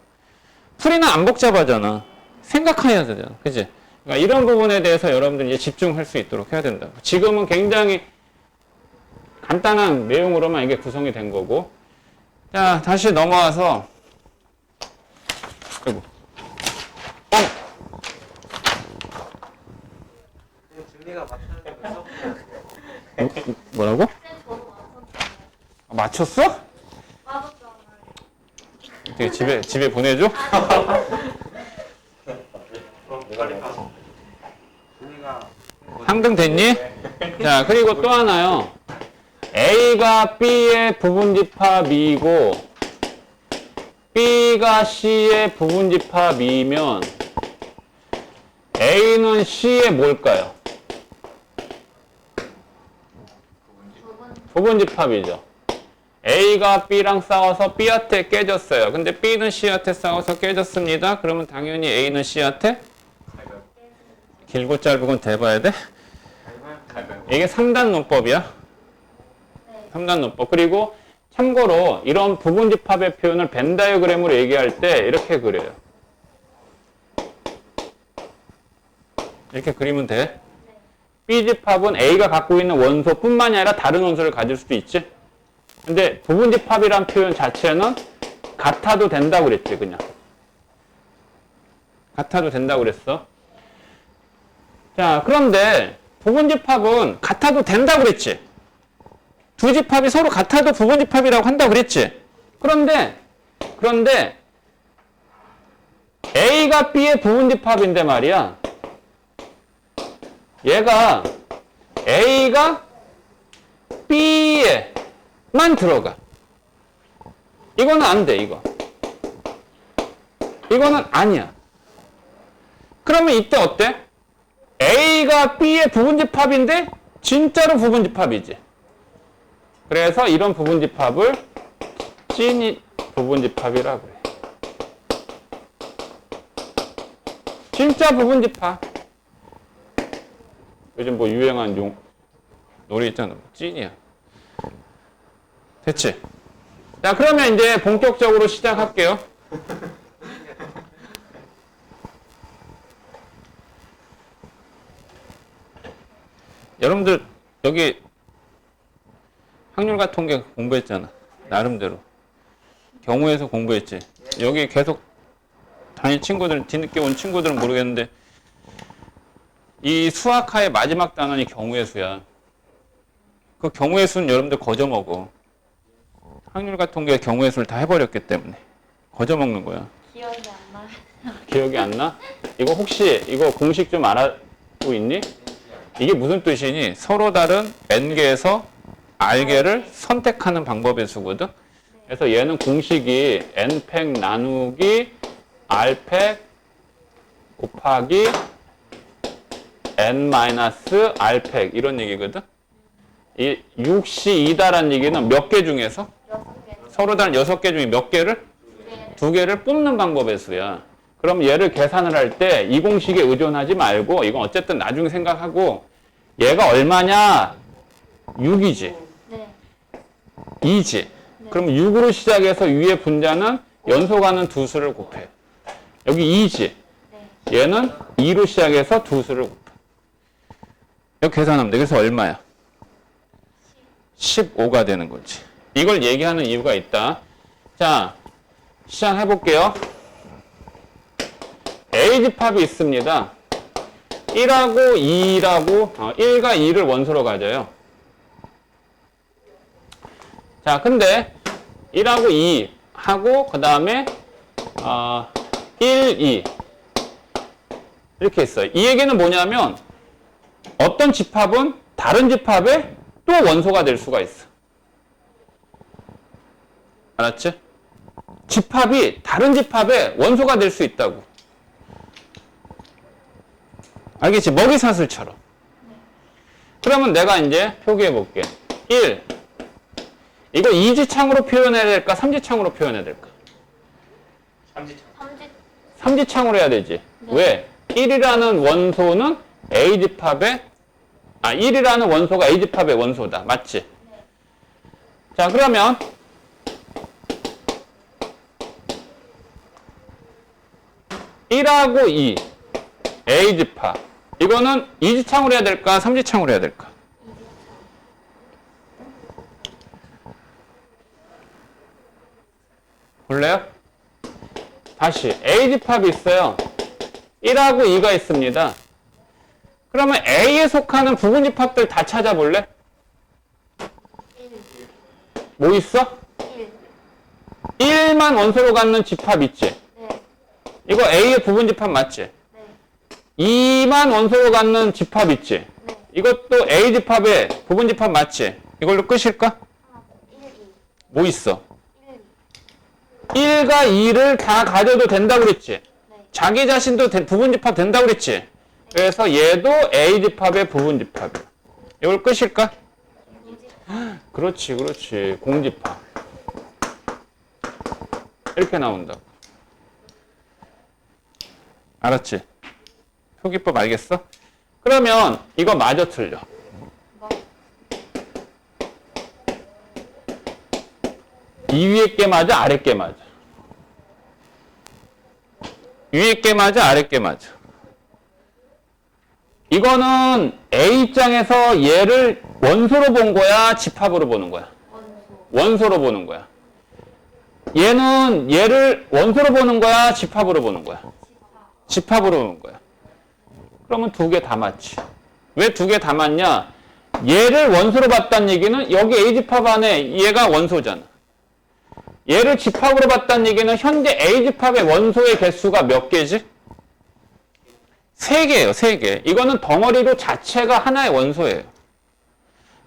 풀이는 안 복잡하잖아. 생각해야 되잖아. 그치? 그러니까 이런 부분에 대해서 여러분들이 이제 집중할 수 있도록 해야 된다고. 지금은 굉장히 간단한 내용으로만 이게 구성이 된 거고. 자, 다시 넘어와서. 아이고. 준비가 맞다는 뭐라고? 쌤 저도 맞췄어요. 맞췄어? 맞았잖아요. 어떻게 집에 보내줘? 내가 냈어. 준비가 3등 됐니? 자, 그리고 또 하나요. A가 B의 부분집합이고 B가 C의 부분집합이면 A는 C의 뭘까요? 부분집합이죠. A가 B랑 싸워서 B한테 깨졌어요. 근데 B는 C한테 싸워서 깨졌습니다. 그러면 당연히 A는 C한테 길고 짧은 대봐야 돼? 이게 3단 논법이야. 3단 논법. 그리고 참고로 이런 부분집합의 표현을 벤 다이어그램으로 얘기할 때 이렇게 그려요. 이렇게 그리면 돼. B집합은 A가 갖고 있는 원소뿐만이 아니라 다른 원소를 가질 수도 있지. 근데 부분집합이란 표현 자체는 같아도 된다고 그랬지, 그냥. 같아도 된다고 그랬어. 자, 그런데 부분집합은 같아도 된다고 그랬지. 두 집합이 서로 같아도 부분집합이라고 한다고 그랬지. 그런데 A가 B의 부분집합인데 말이야. 얘가 A가 B에만 들어가. 이거는 안 돼, 이거. 이거는 아니야. 그러면 이때 어때? A가 B의 부분집합인데 진짜로 부분집합이지. 그래서 이런 부분집합을 찐 부분집합이라고 해. 진짜 부분집합. 요즘 뭐 유행한 노래 있잖아. 찐이야. 됐지? 자, 그러면 이제 본격적으로 시작할게요. 여러분들 여기 확률과 통계 공부했잖아. 나름대로. 경우에서 공부했지. 여기 계속 다닌 친구들은, 뒤늦게 온 친구들은 모르겠는데 이 수학하의 마지막 단원이 경우의 수야. 그 경우의 수는 여러분들 거저먹어. 확률과 통계 경우의 수를 다 해버렸기 때문에 거저먹는 거야. 기억이 안 나요. 기억이 안 나? 이거 혹시 이거 공식 좀 알고 있니? 이게 무슨 뜻이니? 서로 다른 n개에서 r개를 선택하는 방법의 수거든. 그래서 얘는 공식이 n팩 나누기 r팩 곱하기 n-r팩 이런 얘기거든. 이 6시 2다란 얘기는 몇 개 중에서? 6개. 서로 다른 6개 중에 몇 개를? 2개를 뽑는 방법의 수야. 그럼 얘를 계산을 할 때 이 공식에 의존하지 말고 이건 어쨌든 나중에 생각하고 얘가 얼마냐? 6이지. 네. 2지. 그럼 6으로 시작해서 위에 분자는 연속하는 두 수를 곱해. 여기 2지. 네. 얘는 2로 시작해서 두 수를 곱해. 이거 계산하면 돼. 그래서 얼마야? 15가 되는 거지. 이걸 얘기하는 이유가 있다. 자, 시작해 볼게요. A집합이 있습니다. 1하고 2라고 1과 2를 원소로 가져요. 자, 근데 1하고 2 하고 그 다음에 1, 2 이렇게 있어요. 이 얘기는 뭐냐면 어떤 집합은 다른 집합의 또 원소가 될 수가 있어. 알았지? 집합이 다른 집합의 원소가 될 수 있다고. 알겠지? 먹이사슬처럼. 그러면 내가 이제 표기해 볼게. 1. 이거 이지창으로 표현해야 될까? 삼지창으로 표현해야 될까? 삼지창. 삼지창으로 해야 되지. 왜? 1이라는 원소는 A집합의 1이라는 원소가 A집합의 원소다. 맞지? 자, 그러면 1하고 2 A집합. 이거는 이지창으로 해야 될까? 삼지창으로 해야 될까? 볼래요? 다시 A집합이 있어요. 1하고 2가 있습니다. 그러면 A에 속하는 부분집합들 다 찾아볼래? 1. 뭐 있어? 1. 1만 원소로 갖는 집합 있지? 네. 이거 A의 부분집합 맞지? 네. 2만 원소로 갖는 집합 있지? 네. 이것도 A집합의 부분집합 맞지? 이걸로 끝일까? 하나, 1, 2. 뭐 있어? 1, 2. 1과 2를 다 가져도 된다고 그랬지? 네. 자기 자신도 부분집합 된다고 그랬지? 그래서 얘도 A집합의 부분집합이야. 이걸 끝일까? 공집합. 그렇지, 그렇지. 공집합. 이렇게 나온다고. 알았지? 표기법 알겠어? 그러면 이거 마저 틀려. 뭐? 이 위에 게 맞아, 아래 게 맞아? 위에 게 맞아, 아래 게 맞아? 이거는 A 입장에서 얘를 원소로 본 거야, 집합으로 보는 거야? 원소. 원소로 보는 거야. 얘는 얘를 원소로 보는 거야, 집합으로 보는 거야? 집합. 집합으로 보는 거야. 그러면 두 개 다 맞지. 왜 두 개 다 맞냐? 얘를 원소로 봤다는 얘기는 여기 A집합 안에 얘가 원소잖아. 얘를 집합으로 봤다는 얘기는 현재 A집합의 원소의 개수가 몇 개지? 3개예요, 3개. 이거는 덩어리로 자체가 하나의 원소예요.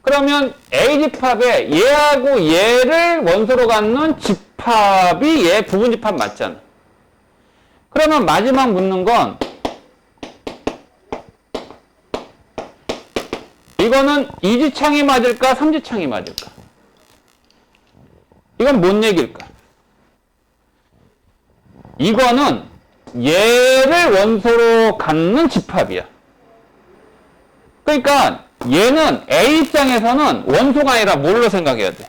그러면 A집합에 얘하고 얘를 원소로 갖는 집합이 얘 부분집합 맞잖아. 그러면 마지막 묻는 건 이거는 이지창이 맞을까? 삼지창이 맞을까? 이건 뭔 얘기일까? 이거는 얘를 원소로 갖는 집합이야. 그러니까 얘는 A 입장에서는 원소가 아니라 뭘로 생각해야 돼?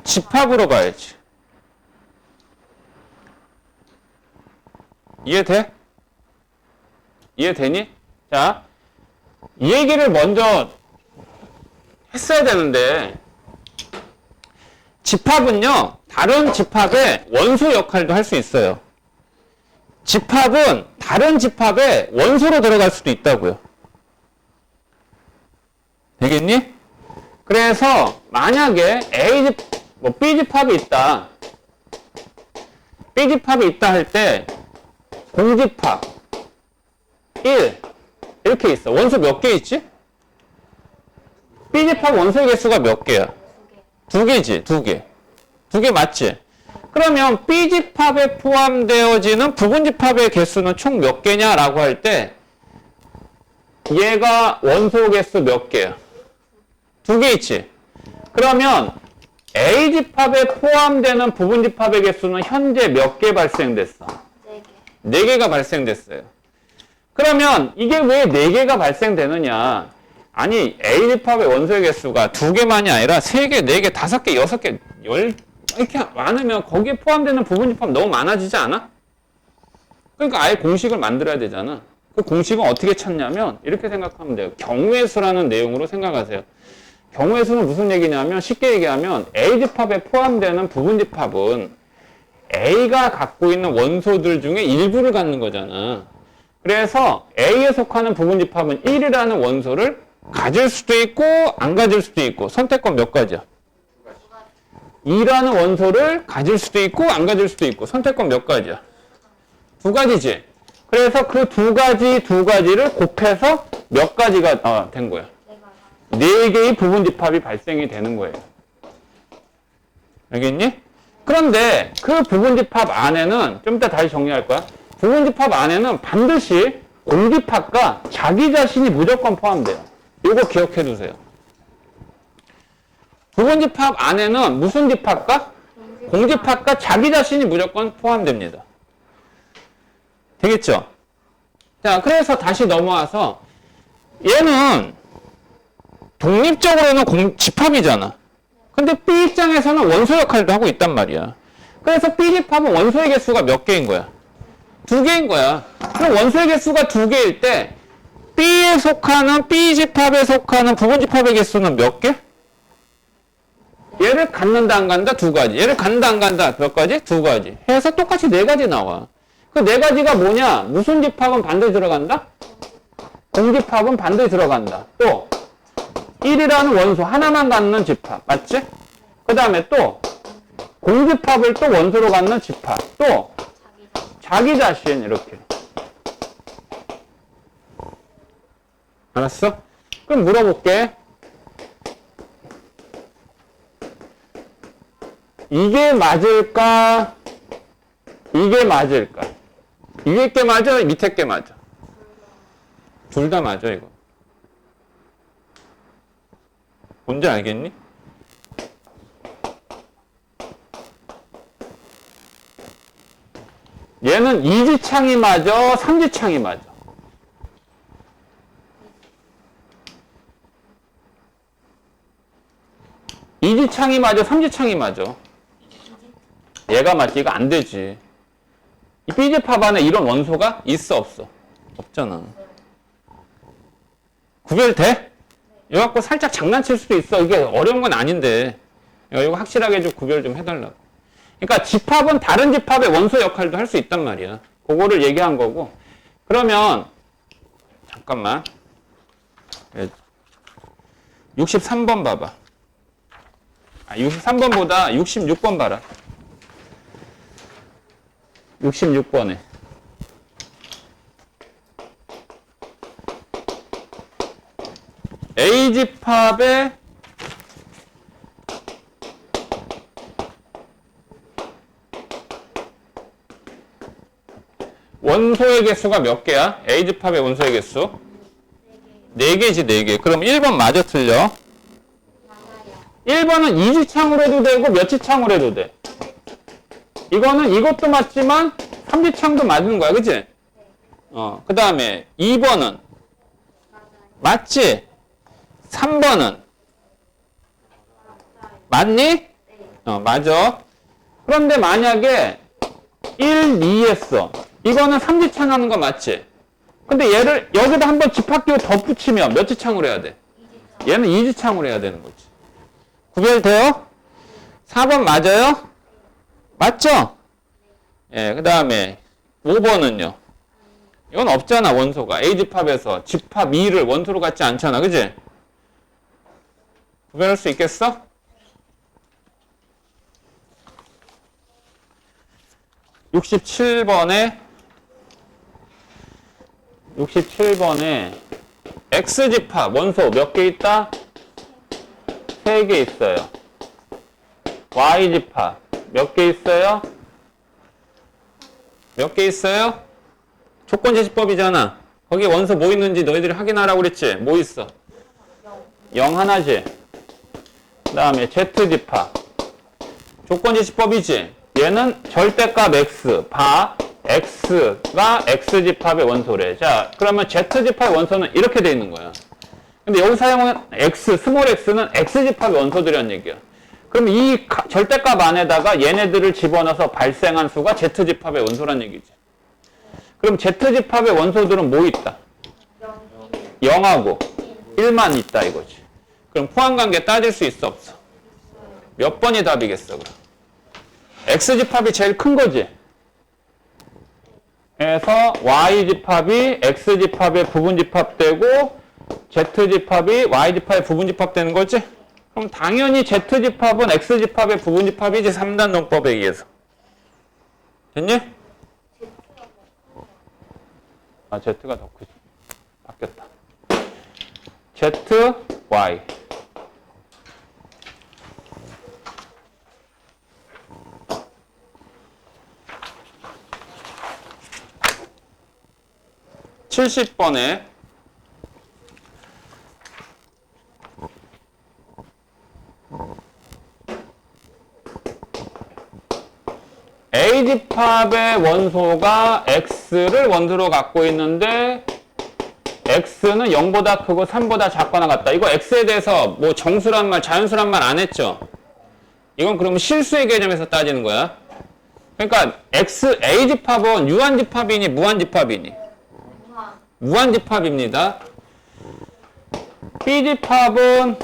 집합으로 봐야지. 이해돼? 이해되니? 자, 이 얘기를 먼저 했어야 되는데 집합은요, 다른 집합의 원소 역할도 할 수 있어요. 집합은 다른 집합의 원소로 들어갈 수도 있다고요. 되겠니? 그래서 만약에 B집합이 있다. B집합이 있다 할 때 공집합 1 이렇게 있어. 원소 몇 개 있지? B집합 원소의 개수가 몇 개야? 2개. 2개지, 2개. 2개 맞지? 그러면 B집합에 포함되어지는 부분집합의 개수는 총 몇 개냐라고 할 때 얘가 원소 개수 몇 개야? 2개 있지? 그러면 A집합에 포함되는 부분집합의 개수는 현재 몇 개 발생됐어? 4개. 4개가 발생됐어요. 그러면 이게 왜 4개가 발생되느냐? 아니, A집합의 원소의 개수가 2개만이 아니라 3개, 4개, 5개, 6개, 10, 이렇게 많으면 거기에 포함되는 부분집합 너무 많아지지 않아? 그러니까 아예 공식을 만들어야 되잖아. 그 공식은 어떻게 찾냐면 이렇게 생각하면 돼요. 경우의 수라는 내용으로 생각하세요. 경우의 수는 무슨 얘기냐면 쉽게 얘기하면 A집합에 포함되는 부분집합은 A가 갖고 있는 원소들 중에 일부를 갖는 거잖아. 그래서 A에 속하는 부분집합은 1이라는 원소를 가질 수도 있고 안 가질 수도 있고 선택권 몇 가지야? 2라는 원소를 가질 수도 있고 안 가질 수도 있고 선택권 몇 가지야? 2가지지. 그래서 그 2가지를 곱해서 몇 가지가 된 거야? 4개의 부분집합이 발생이 되는 거예요. 알겠니? 그런데 그 부분집합 안에는 좀 이따 다시 정리할 거야. 부분집합 안에는 반드시 공집합과 자기 자신이 무조건 포함돼요. 이거 기억해 두세요. 부분집합 안에는 무슨 집합과? 공집합과 자기 자신이 무조건 포함됩니다. 되겠죠? 자, 그래서 다시 넘어와서 얘는 독립적으로는 집합이잖아. 근데 B 입장에서는 원소 역할도 하고 있단 말이야. 그래서 B 집합은 원소의 개수가 몇 개인 거야? 2개인 거야. 그럼 원소의 개수가 2개일 때 B에 속하는 B 집합에 속하는 부분 집합의 개수는 몇 개? 얘를 갖는다 안 간다? 2가지. 얘를 갖는다 안 간다? 몇 가지? 2가지. 해서 똑같이 4가지 나와. 그 4가지가 뭐냐? 무슨 집합은 반드시 들어간다? 공집합은 반드시 들어간다. 또 1이라는 원소 하나만 갖는 집합. 맞지? 그 다음에 또 공집합을 또 원소로 갖는 집합. 또 자기 자신 이렇게. 알았어? 그럼 물어볼게. 이게 맞을까? 이게 맞을까? 위에 게 맞아? 밑에 게 맞아? 둘 다 맞아, 이거. 뭔지 알겠니? 얘는 이지창이 맞아? 삼지창이 맞아? 이지창이 맞아? 삼지창이 맞아? 얘가 맞지? 이거 안 되지. 이 B집합 안에 이런 원소가 있어, 없어? 없잖아. 구별돼? 이거 갖고 살짝 장난칠 수도 있어. 이게 어려운 건 아닌데. 이거 확실하게 좀 구별 좀 해달라고. 그러니까 집합은 다른 집합의 원소 역할도 할 수 있단 말이야. 그거를 얘기한 거고. 그러면, 잠깐만. 63번 봐봐. 63번보다 66번 봐라. 66번에. A집합의 원소의 개수가 몇 개야? A집합의 원소의 개수? 4개지, 4개. 그럼 1번 맞아, 틀려? 1번은 이지창으로 해도 되고 몇지창으로 해도 돼. 이거는 이것도 맞지만 삼지창도 맞는 거야, 그치? 그 다음에 2번은 맞지? 3번은 맞니? 맞아. 그런데 만약에 1, 2 했어. 이거는 삼지창 하는 거 맞지? 근데 얘를 여기다 한번 집합기호 덧붙이면 몇 지창으로 해야 돼? 얘는 이지창으로 해야 되는 거지. 구별돼요? 4번 맞아요? 맞죠? 예, 그 다음에 5번은요. 이건 없잖아, 원소가. A집합에서 집합 2를 원소로 갖지 않잖아, 그지? 구별할 수 있겠어? (67번에) X집합 원소 몇 개 있다? 3개 있어요. Y집합 몇 개 있어요? 몇 개 있어요? 조건제시법이잖아. 거기에 원소 뭐 있는지 너희들이 확인하라고 그랬지? 뭐 있어? 0 하나지. 그 다음에 Z집합. 조건제시법이지? 얘는 절대값 X, 바 X가 X집합의 원소래. 자, 그러면 Z집합의 원소는 이렇게 돼 있는 거야. 근데 여기 사용한 X, 스몰 x는 X집합의 원소들이란 얘기야. 그럼 이 절대값 안에다가 얘네들을 집어넣어서 발생한 수가 Z집합의 원소란 얘기지. 그럼 Z집합의 원소들은 뭐 있다? 0하고 1만 있다 이거지. 그럼 포함관계 따질 수 있어 없어? 몇 번이 답이겠어 그럼? X집합이 제일 큰 거지. 그래서 Y집합이 X집합의 부분집합되고 Z집합이 Y집합의 부분집합되는 거지? 그럼 당연히 Z집합은 X집합의 부분집합이지 3단 논법에 의해서. 됐니? 아, Z가 더 크지. 바뀌었다. Z, Y. 70번에 A집합의 원소가 X를 원소로 갖고 있는데 X는 0보다 크고 3보다 작거나 같다. 이거 X에 대해서 뭐 정수란 말, 자연수란 말 안 했죠? 이건 그러면 실수의 개념에서 따지는 거야. 그러니까 A집합은 유한집합이니 무한집합이니? 무한. 무한집합입니다. B집합은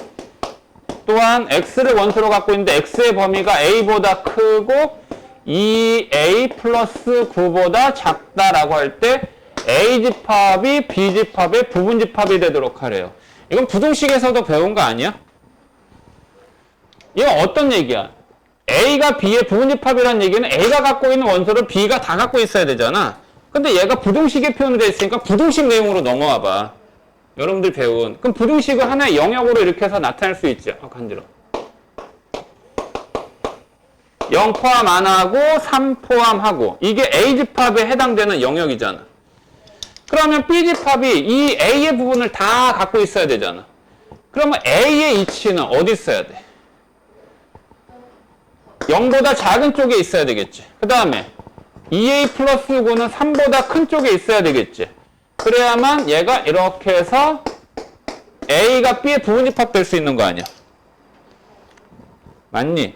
또한 X를 원소로 갖고 있는데 X의 범위가 A보다 크고 2A 플러스 9보다 작다라고 할 때 A집합이 B집합의 부분집합이 되도록 하래요. 이건 부등식에서도 배운 거 아니야? 이건 어떤 얘기야? A가 B의 부분집합이라는 얘기는 A가 갖고 있는 원소를 B가 다 갖고 있어야 되잖아. 근데 얘가 부등식에 표현이 되어 있으니까 부등식 내용으로 넘어와 봐. 여러분들 배운. 그럼 부등식을 하나의 영역으로 이렇게 해서 나타낼 수 있지. 간지러. 0 포함 안 하고 3 포함하고 이게 A집합에 해당되는 영역이잖아. 그러면 B집합이 이 A의 부분을 다 갖고 있어야 되잖아. 그러면 A의 이치는 어디 있어야 돼? 0보다 작은 쪽에 있어야 되겠지. 그 다음에 2A 플러스 9는 3보다 큰 쪽에 있어야 되겠지. 그래야만 얘가 이렇게 해서 A가 B의 부분집합 될 수 있는 거 아니야. 맞니?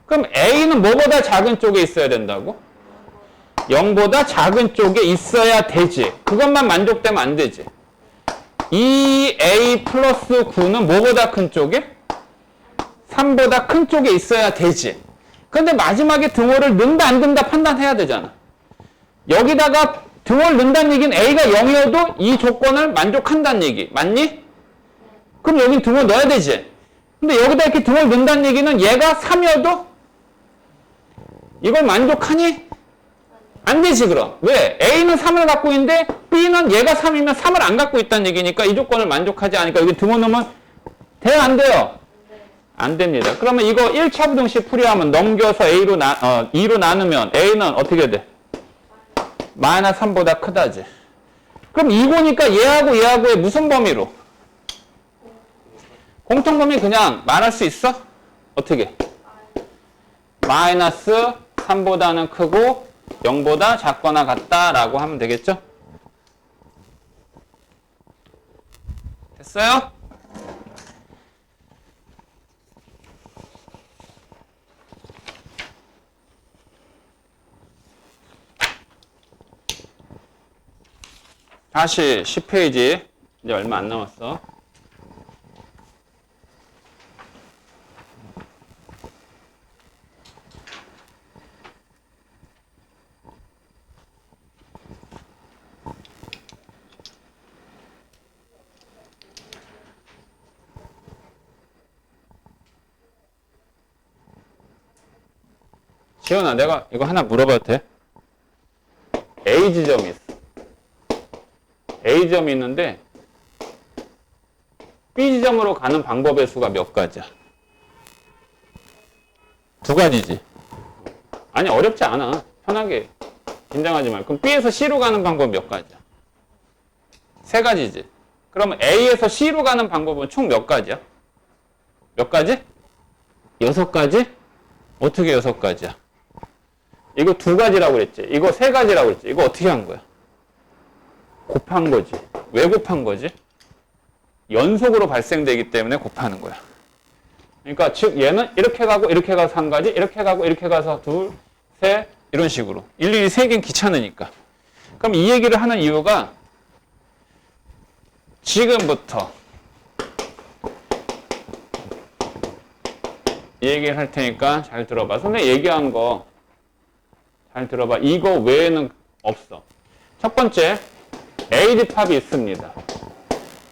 그럼 A는 뭐보다 작은 쪽에 있어야 된다고? 0보다 작은 쪽에 있어야 되지. 그것만 만족되면 안 되지. 2A 플러스 9는 뭐보다 큰 쪽에? 3보다 큰 쪽에 있어야 되지. 근데 마지막에 등호를 넣는다 안 넣는다 판단해야 되잖아. 여기다가 등호를 넣는다는 얘기는 A가 0이어도 이 조건을 만족한다는 얘기. 맞니? 그럼 여긴 등호 넣어야 되지. 근데 여기다 이렇게 등호를 넣는다는 얘기는 얘가 3이어도 이걸 만족하니? 안 되지 그럼. 왜? A는 3을 갖고 있는데 B는 얘가 3이면 3을 안 갖고 있다는 얘기니까 이 조건을 만족하지 않으니까 여기 등호 넣으면 돼요 안 돼요? 안 됩니다. 그러면 이거 1차 부등식 풀이하면 넘겨서 2로 나누면 A는 어떻게 돼? 마이너스 3보다 크다지. 그럼 이거니까 얘하고의 무슨 범위로? 공통범위 그냥 말할 수 있어? 어떻게? 마이너스 3보다는 크고 0보다 작거나 같다라고 하면 되겠죠? 됐어요? 다시 10페이지. 이제 얼마 안 남았어. 지연아, 내가 이거 하나 물어봐도 돼? A 지점이 있어. A 지점이 있는데 B 지점으로 가는 방법의 수가 몇 가지야? 2가지지. 아니 어렵지 않아. 편하게 긴장하지 말고. 그럼 B에서 C로 가는 방법은 몇 가지야? 3가지지. 그러면 A에서 C로 가는 방법은 총 몇 가지야? 몇 가지? 6가지? 어떻게 6가지야? 이거 2가지라고 그랬지. 이거 3가지라고 그랬지. 이거 어떻게 한 거야? 곱한 거지. 왜 곱한 거지? 연속으로 발생되기 때문에 곱하는 거야. 그러니까 즉 얘는 이렇게 가고 이렇게 가서 1가지, 이렇게 가고 이렇게 가서 2, 3 이런 식으로. 일일이 세긴 귀찮으니까. 그럼 이 얘기를 하는 이유가 지금부터 이 얘기를 할 테니까 잘 들어봐. 선생님 얘기한 거 잘 들어봐. 이거 외에는 없어. 첫 번째 A집합이 있습니다.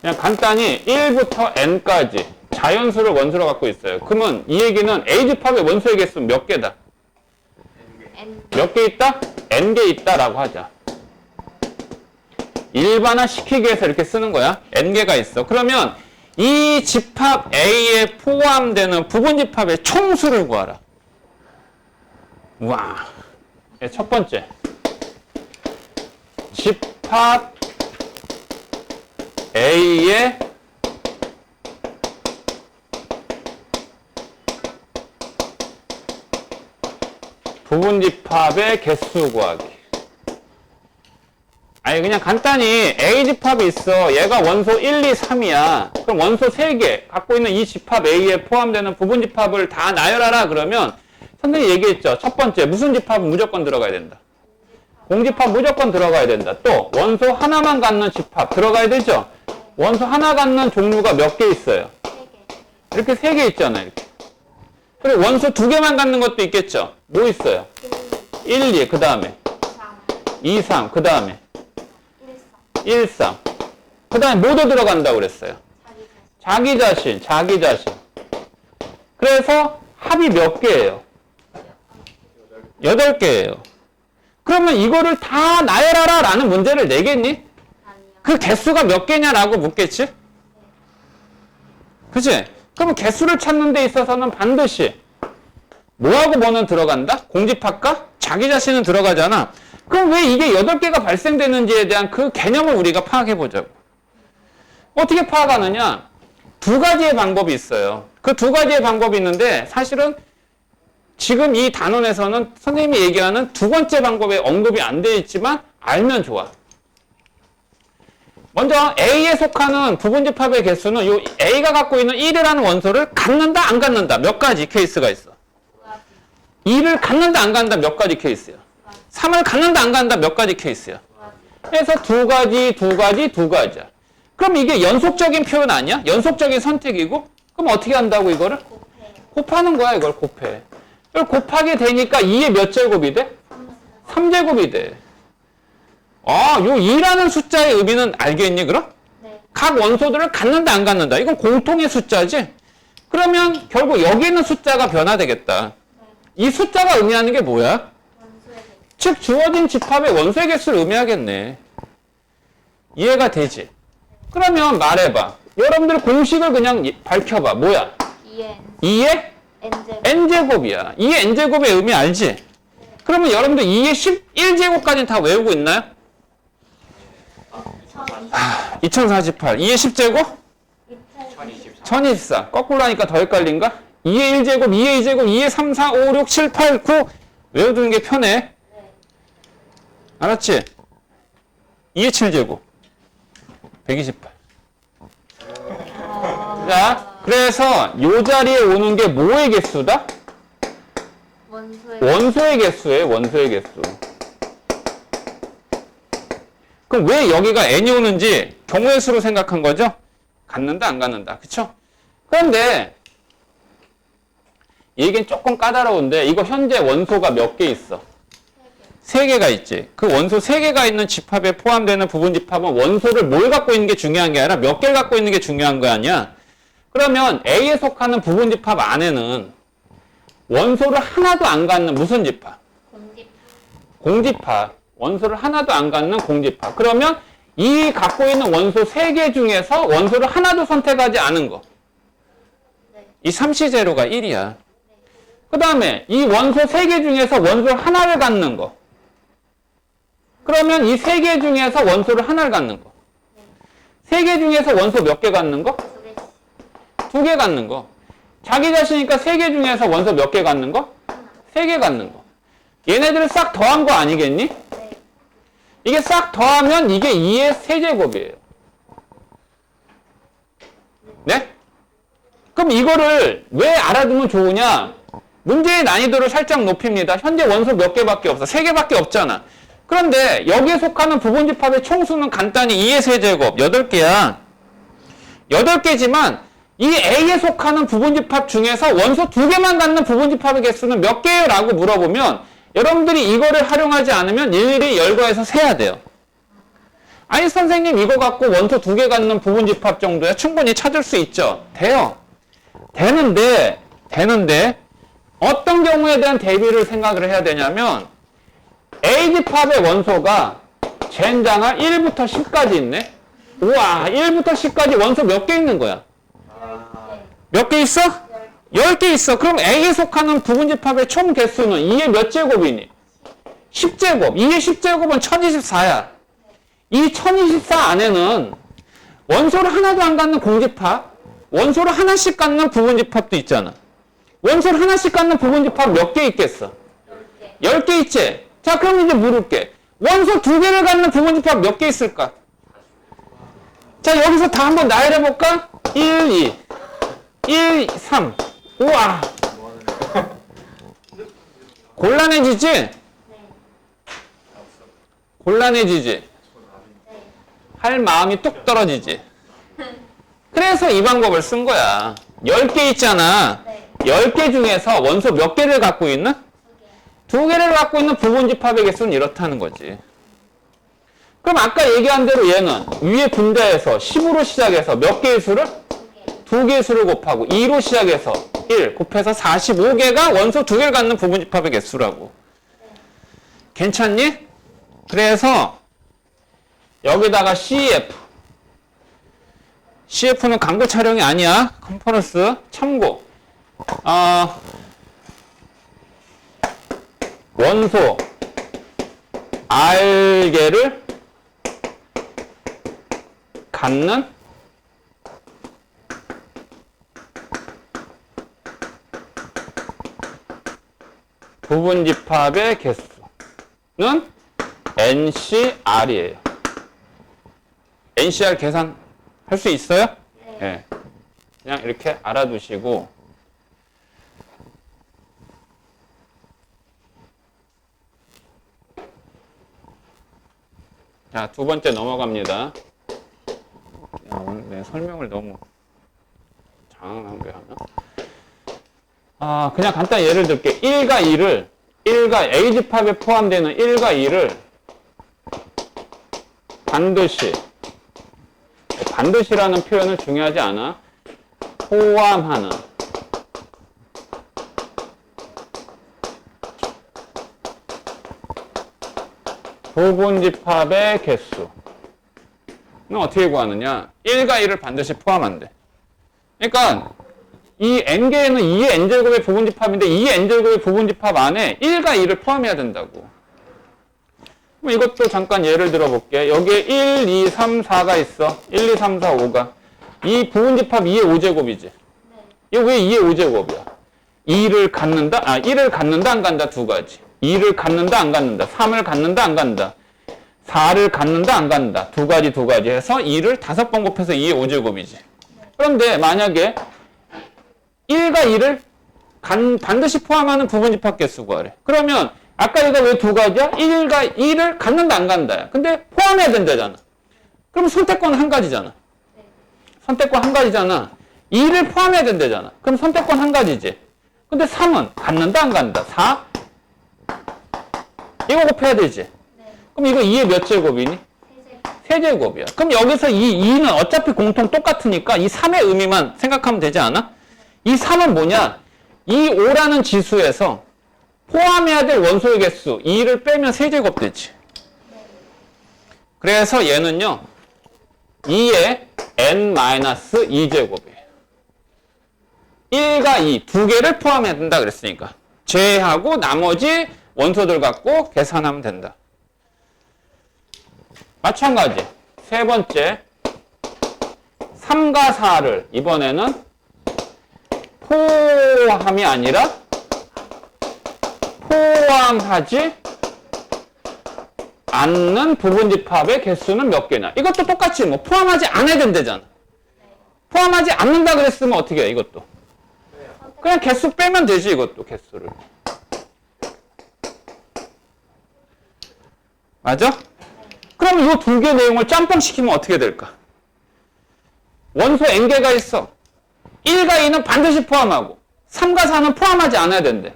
그냥 간단히 1부터 N까지 자연수를 원수로 갖고 있어요. 그러면 이 얘기는 A집합의 원소의 개수는 몇 개다? N. 몇 개 있다? N개 있다라고 하자. 일반화 시키기 위해서 이렇게 쓰는 거야. N개가 있어. 그러면 이 집합 A에 포함되는 부분집합의 총수를 구하라. 우와. 첫 번째. 집합 A의 부분집합의 개수 구하기. 아니 그냥 간단히 A 집합이 있어. 얘가 원소 1, 2, 3이야. 그럼 원소 3개 갖고 있는 이 집합 A에 포함되는 부분집합을 다 나열하라 그러면 선생님이 얘기했죠. 첫 번째 무슨 집합은 무조건 들어가야 된다. 공집합 무조건 들어가야 된다. 또 원소 하나만 갖는 집합 들어가야 되죠. 원소 하나 갖는 종류가 몇 개 있어요? 3개. 이렇게 3개 있잖아요. 이렇게. 그리고 원소 2개만 갖는 것도 있겠죠. 뭐 있어요? 1, 2, 그 다음에 2, 3, 그 다음에 1, 3. 그 다음에 뭐도 들어간다고 그랬어요? 자기 자신. 그래서 합이 몇 개예요? 8개예요. 그러면 이거를 다 나열하라 라는 문제를 내겠니? 아니요. 그 개수가 몇 개냐라고 묻겠지? 그치? 그러면 개수를 찾는 데 있어서는 반드시 뭐하고 뭐는 들어간다? 공집합과 자기 자신은 들어가잖아. 그럼 왜 이게 8개가 발생되는지에 대한 그 개념을 우리가 파악해 보자고. 어떻게 파악하느냐? 2가지의 방법이 있어요. 그 2가지의 방법이 있는데 사실은 지금 이 단원에서는 선생님이 얘기하는 2번째 방법에 언급이 안 되어 있지만 알면 좋아. 먼저 A에 속하는 부분집합의 개수는 요 A가 갖고 있는 1이라는 원소를 갖는다 안 갖는다 몇 가지 케이스가 있어. 2를 갖는다 안 갖는다 몇 가지 케이스야. 3을 갖는다 안 갖는다 몇 가지 케이스야. 그래서 2가지야. 그럼 이게 연속적인 표현 아니야? 연속적인 선택이고 그럼 어떻게 한다고 이거를? 곱하는 거야. 이걸 곱해. 이걸 곱하게 되니까 2의 몇 제곱이 돼? 3제곱이 돼. 아, 요 2라는 숫자의 의미는 알겠니 그럼? 네. 각 원소들을 갖는다 안 갖는다. 이건 공통의 숫자지? 그러면 결국 여기 있는 숫자가 변화되겠다. 이 숫자가 의미하는 게 뭐야? 원소의 개수. 즉 주어진 집합의 원소의 개수를 의미하겠네. 이해가 되지? 그러면 말해봐. 여러분들 공식을 그냥 밝혀봐. 뭐야? 2의 2의 n제곱. n제곱이야. 2의 n제곱의 의미 알지? 그러면 여러분들 2의 11제곱까지는 다 외우고 있나요? 2048. 2의 10제곱? 1024. 거꾸로 하니까 더 헷갈린가? 2의 1제곱, 2의 2제곱, 2의 3, 4, 5, 6, 7, 8, 9. 외워두는 게 편해. 알았지? 2의 7제곱. 128. 자, 그래서 요 자리에 오는 게 뭐의 개수다? 원소의 개수예요, 원소의 개수. 그럼 왜 여기가 n이 오는지 경우의 수로 생각한 거죠? 갖는다, 안 갖는다. 그쵸? 그런데 이게 조금 까다로운데 이거 현재 원소가 몇 개 있어? 3개가 있지. 그 원소 3개가 있는 집합에 포함되는 부분 집합은 원소를 뭘 갖고 있는 게 중요한 게 아니라 몇 개를 갖고 있는 게 중요한 거 아니야? 그러면 A에 속하는 부분 집합 안에는 원소를 하나도 안 갖는 무슨 집합? 공집합. 원소를 하나도 안 갖는 공집합. 그러면 이 갖고 있는 원소 3개 중에서 원소를 하나도 선택하지 않은 거. 이 삼시제로가 1이야. 그 다음에 이 원소 3개 중에서 원소 하나를 갖는 거. 그러면 이 3개 중에서 원소를 하나를 갖는 거. 3개 중에서 원소 몇 개 갖는 거? 2개 갖는 거. 자기 자신이니까 3개 중에서 원소 몇 개 갖는 거? 3개 갖는 거. 얘네들을 싹 더한 거 아니겠니? 이게 싹 더하면 이게 2의 세제곱이에요. 네? 그럼 이거를 왜 알아두면 좋으냐? 문제의 난이도를 살짝 높입니다. 현재 원소 몇 개밖에 없어? 3개밖에 없잖아. 그런데 여기에 속하는 부분집합의 총수는 간단히 2의 세제곱 8개야. 8개지만 이 A에 속하는 부분집합 중에서 원소 2개만 갖는 부분집합의 개수는 몇 개예요? 라고 물어보면 여러분들이 이거를 활용하지 않으면 일일이 열거해서 세야 돼요. 아니 선생님 이거 갖고 원소 2개 갖는 부분집합 정도야 충분히 찾을 수 있죠. 돼요. 되는데 어떤 경우에 대한 대비를 생각을 해야 되냐면 A집합의 원소가 젠장할 1부터 10까지 있네. 우와 1부터 10까지 원소 몇 개 있는 거야? 몇 개 있어? 10개 있어. 그럼 A에 속하는 부분집합의 총 개수는 2의 몇 제곱이니? 10제곱. 2의 10제곱은 1024야. 이 1024 안에는 원소를 하나도 안 갖는 공집합, 원소를 하나씩 갖는 부분집합도 있잖아. 원소를 하나씩 갖는 부분집합 몇 개 있겠어? 10개 있지? 자, 그럼 이제 물을게. 원소 2개를 갖는 부분집합 몇 개 있을까? 자, 여기서 다 한번 나열해볼까? 1, 2, 1, 3. 우와. 곤란해지지? 네. 곤란해지지? 할 마음이 뚝 떨어지지? 그래서 이 방법을 쓴 거야. 10개 있잖아. 네. 10개 중에서 원소 몇 개를 갖고 있는? 2개를 갖고 있는 부분집합의 개수는 이렇다는 거지. 그럼 아까 얘기한 대로 얘는 위에 분자에서 10으로 시작해서 몇 개의 수를? 2개의 수를 곱하고 2로 시작해서 1 곱해서 45개가 원소 2개를 갖는 부분집합의 개수라고. 괜찮니? 그래서 여기다가 CF는 광고 촬영이 아니야. 컨퍼런스 참고. 원소 R개를 갖는 부분집합의 개수는 NCR이에요. NCR 계산할 수 있어요? 네. 그냥 이렇게 알아두시고 자, 2번째 넘어갑니다. 야, 오늘 내 설명을 너무 장황한 게 하나? 그냥 간단히 예를 들게. 1과 1과 A집합에 포함되는 1과 2를 반드시라는 표현은 중요하지 않아. 포함하는 부분집합의 개수는 어떻게 구하느냐? 1과 2를 반드시 포함한대. 그러니까 이 n개는 2의 n제곱의 부분집합인데 2의 n제곱의 부분집합 안에 1과 2를 포함해야 된다고. 그럼 이것도 잠깐 예를 들어볼게. 여기에 1, 2, 3, 4가 있어. 1, 2, 3, 4, 5가. 이 부분집합 2의 5제곱이지. 이거 왜 2의 5제곱이야? 2를 갖는다? 1을 갖는다, 안 갖는다? 두 가지. 2를 갖는다, 안 갖는다? 3을 갖는다, 안 갖는다? 4를 갖는다, 안 갖는다? 두 가지 해서 2를 5번 곱해서 2의 5제곱이지. 그런데 만약에 1과 2를 반드시 포함하는 부분집합 개수 구하래. 그러면 아까 이거 왜 두 가지야? 1과 2를 갖는다, 안 갖는다야. 근데 포함해야 된다잖아. 그럼 선택권은 한 가지잖아. 선택권 한 가지잖아. 2를 포함해야 된다잖아. 그럼 선택권 한 가지지. 근데 3은 갖는다, 안 갖는다? 4? 이거 곱해야 되지. 그럼 이거 2의 몇 제곱이니? 세제곱이야. 그럼 여기서 이 2는 어차피 공통 똑같으니까 이 3의 의미만 생각하면 되지 않아? 이 3은 뭐냐? 이 5라는 지수에서 포함해야 될 원소의 개수 2를 빼면 세제곱 되지. 그래서 얘는요. 2의 n-2제곱이에요. 1과 2, 두 개를 포함해야 된다 그랬으니까. 제하고 나머지 원소들 갖고 계산하면 된다. 마찬가지. 세 번째. 3과 4를 이번에는 포함이 아니라 포함하지 않는 부분집합의 개수는 몇 개냐. 이것도 똑같이 뭐 포함하지 않아야 된다잖아. 포함하지 않는다 그랬으면 어떻게 해, 이것도. 그냥 개수 빼면 되지, 이것도 개수를. 맞아? 그럼 이 두 개 내용을 짬뽕 시키면 어떻게 될까? 원소 n개가 있어. 1과 2는 반드시 포함하고 3과 4는 포함하지 않아야 된대.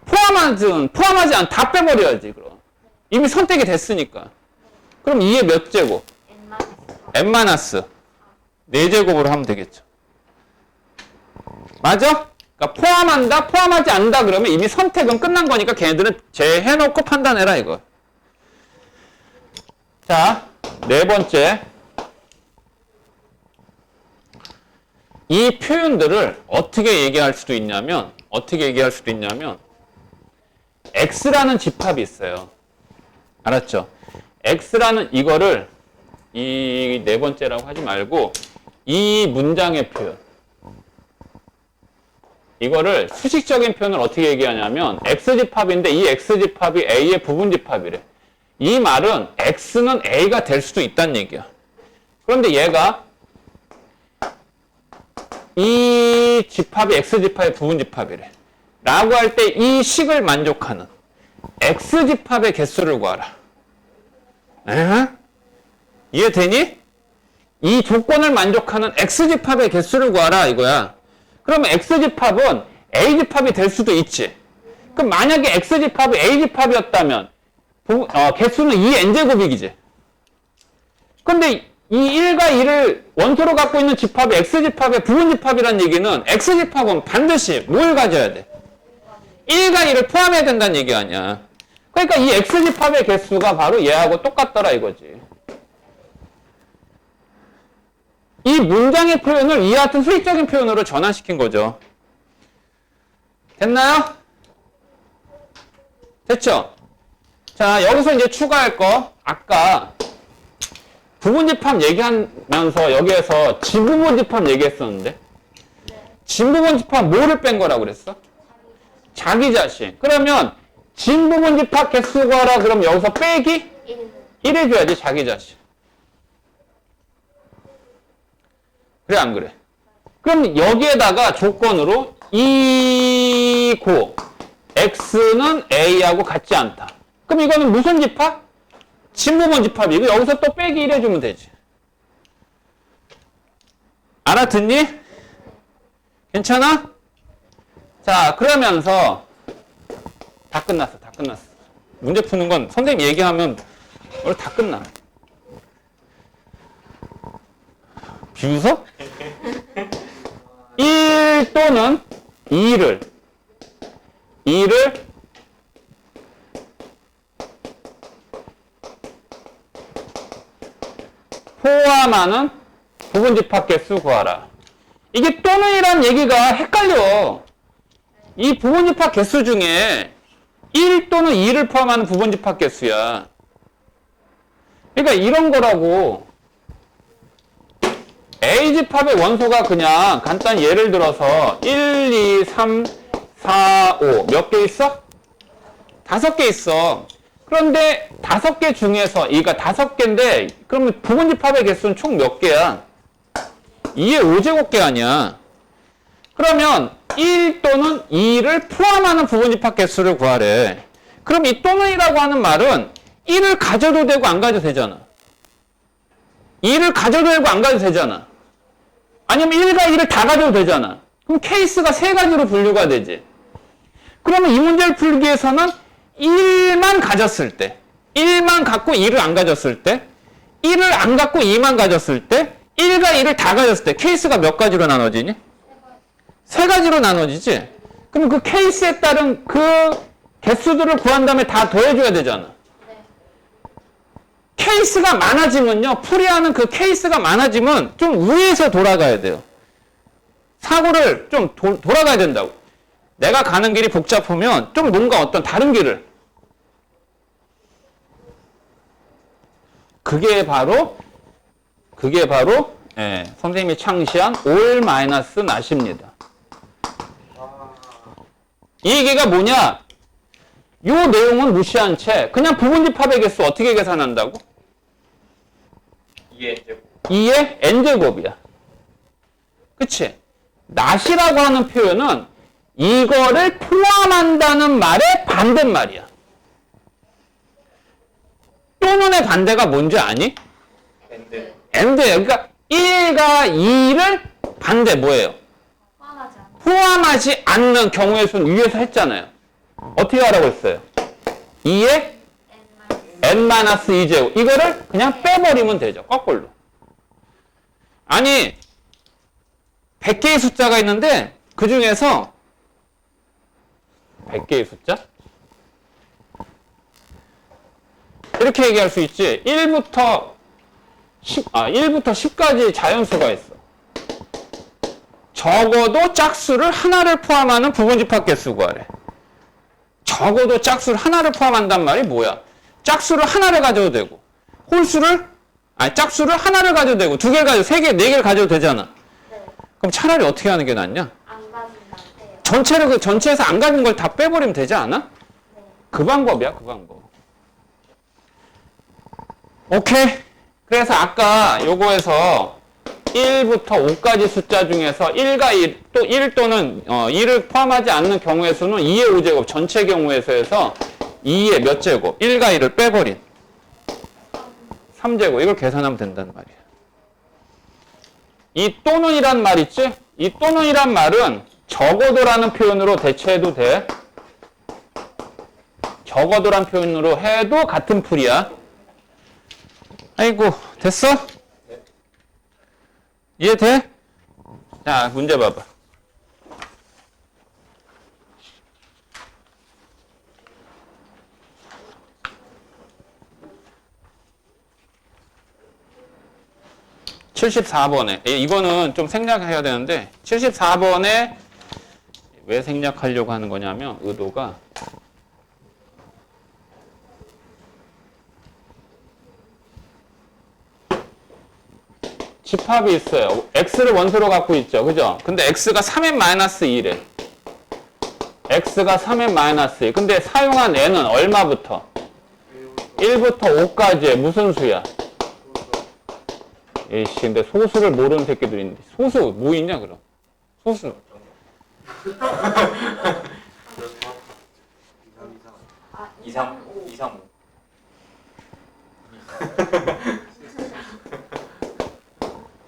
포함하지 않, 다 빼버려야지, 그럼. 이미 선택이 됐으니까. 그럼 2의 몇 제곱? n-4 제곱으로 하면 되겠죠. 맞아? 그러니까 포함한다, 포함하지 않는다 그러면 이미 선택은 끝난 거니까 걔네들은 제해놓고 판단해라, 이거. 자, 네 번째. 이 표현들을 어떻게 얘기할 수도 있냐면, X라는 집합이 있어요. 알았죠? X라는 이거를 이 네 번째라고 하지 말고 이 문장의 표현. 이거를 수식적인 표현을 어떻게 얘기하냐면 X집합인데 이 X집합이 A의 부분집합이래. 이 말은 X는 A가 될 수도 있다는 얘기야. 그런데 얘가 이 집합이 X집합의 부분집합이래. 라고 할 때 이 식을 만족하는 X집합의 개수를 구하라. 에? 이해되니? 이 조건을 만족하는 X집합의 개수를 구하라 이거야. 그러면 X집합은 A집합이 될 수도 있지. 그럼 만약에 X집합이 A집합이었다면 개수는 2n제곱이지. 근데 이 1과 2를 원소로 갖고 있는 집합이 X집합의 부분집합이라는 얘기는 X집합은 반드시 뭘 가져야 돼? 1과 2를 포함해야 된다는 얘기 아니야. 그러니까 이 X집합의 개수가 바로 얘하고 똑같더라 이거지. 이 문장의 표현을 이와 같은 수식적인 표현으로 전환시킨 거죠. 됐나요? 됐죠? 자, 여기서 이제 추가할 거, 아까 부분집합 얘기하면서 여기에서 진부분집합 얘기했었는데, 진부분집합 뭐를 뺀 거라고 그랬어? 자기 자신. 그러면 진부분집합 개수 구하라 그럼 여기서 빼기 1 해줘야지, 자기 자신. 그래 안 그래? 그럼 여기에다가 조건으로 이고 x는 a하고 같지 않다. 그럼 이거는 무슨 집합? 진부분 집합이고 여기서 또 빼기 1 해주면 되지. 알아듣니? 괜찮아? 자, 그러면서 다 끝났어. 다 끝났어. 문제 푸는 건 선생님 얘기하면 오늘 다 끝나. 비웃어? 1 또는 2를 포함하는 부분집합 개수 구하라. 이게 또는이란 얘기가 헷갈려. 이 부분집합 개수 중에 1 또는 2를 포함하는 부분집합 개수야. 그러니까 이런 거라고. A집합의 원소가 그냥 간단히 예를 들어서 1, 2, 3, 4, 5 몇 개 있어? 5개 있어. 그런데 5개 중에서 이가 5개인데 그러면 부분집합의 개수는 총 몇 개야? 2의 5제곱개 아니야. 그러면 1 또는 2를 포함하는 부분집합 개수를 구하래. 그럼 이 또는이라고 하는 말은 1을 가져도 되고 안 가져도 되잖아. 2를 가져도 되고 안 가져도 되잖아. 아니면 1과 2를 다 가져도 되잖아. 그럼 케이스가 3가지로 분류가 되지. 그러면 이 문제를 풀기 위해서는 1만 가졌을 때, 1만 갖고 2를 안 가졌을 때, 1을 안 갖고 2만 가졌을 때, 1과 2를 다 가졌을 때 케이스가 몇 가지로 나눠지니? 3가지로 나눠지지. 그럼 그 케이스에 따른 그 개수들을 구한 다음에 다 더해줘야 되잖아. 케이스가 많아지면요, 풀이하는 그 케이스가 많아지면 좀 위에서 돌아가야 돼요. 사고를 좀 돌아가야 된다고. 내가 가는 길이 복잡하면 좀 뭔가 어떤 다른 길을. 그게 바로 선생님이 창시한 올 마이너스 낫입니다. 이 얘기가 뭐냐? 요 내용은 무시한 채 그냥 부분집합의 개수 어떻게 계산한다고? 2의 n제곱이야. 그치? 낫이라고 하는 표현은 이거를 포함한다는 말의 반대말이야. 또는의 반대가 뭔지 아니? n드예요. 그러니까 1과 2를 반대 뭐예요? 포함하지 않는 경우의 수는 위에서 했잖아요. 어떻게 하라고 했어요? 2의 n-2제곱. 이거를 그냥 빼버리면 되죠. 거꾸로. 아니 100개의 숫자가 있는데 그 중에서 100개의 숫자? 이렇게 얘기할 수 있지. 1부터 10까지 자연수가 있어. 적어도 짝수를 하나를 포함하는 부분집합 개수 구하래. 적어도 짝수를 하나를 포함한단 말이 뭐야? 짝수를 하나를 가져도 되고 홀수를 아니, 짝수를 하나를 가져도 되고, 두 개를 가져도, 세 개, 네 개를 가져도 되잖아. 네. 그럼 차라리 어떻게 하는 게 낫냐? 안 가진다고요. 전체에서 안 가진 걸 다 빼버리면 되지 않아? 네. 그 방법이야, 그 방법. 오케이. 그래서 아까 요거에서 1부터 5까지 숫자 중에서 1과 1, 또 1 또는 1을 포함하지 않는 경우의 수는 2의 5제곱 전체 경우에서 해서 2의 몇 제곱? 1과 1을 빼버린 3제곱. 이걸 계산하면 된다는 말이야. 이 또는이란 말 있지? 이 또는이란 말은 적어도라는 표현으로 대체해도 돼. 적어도란 표현으로 해도 같은 풀이야. 아이고, 됐어? 이해돼? 자, 문제 봐봐. (74번에) 이거는 좀 생략해야 되는데 74번에 왜 생략하려고 하는 거냐면 의도가 집합이 있어요. x를 원소로 갖고 있죠. 그죠? 근데 x가 3n 마이너스 2래. x가 3n 마이너스 2. 근데 사용한 n은 얼마부터? 1부터 5까지의 무슨 수야? 에이씨, 근데 소수를 모르는 새끼들이 있는데. 소수, 뭐 있냐, 그럼? 소수. 아, 2, 3, 2, 3, 5.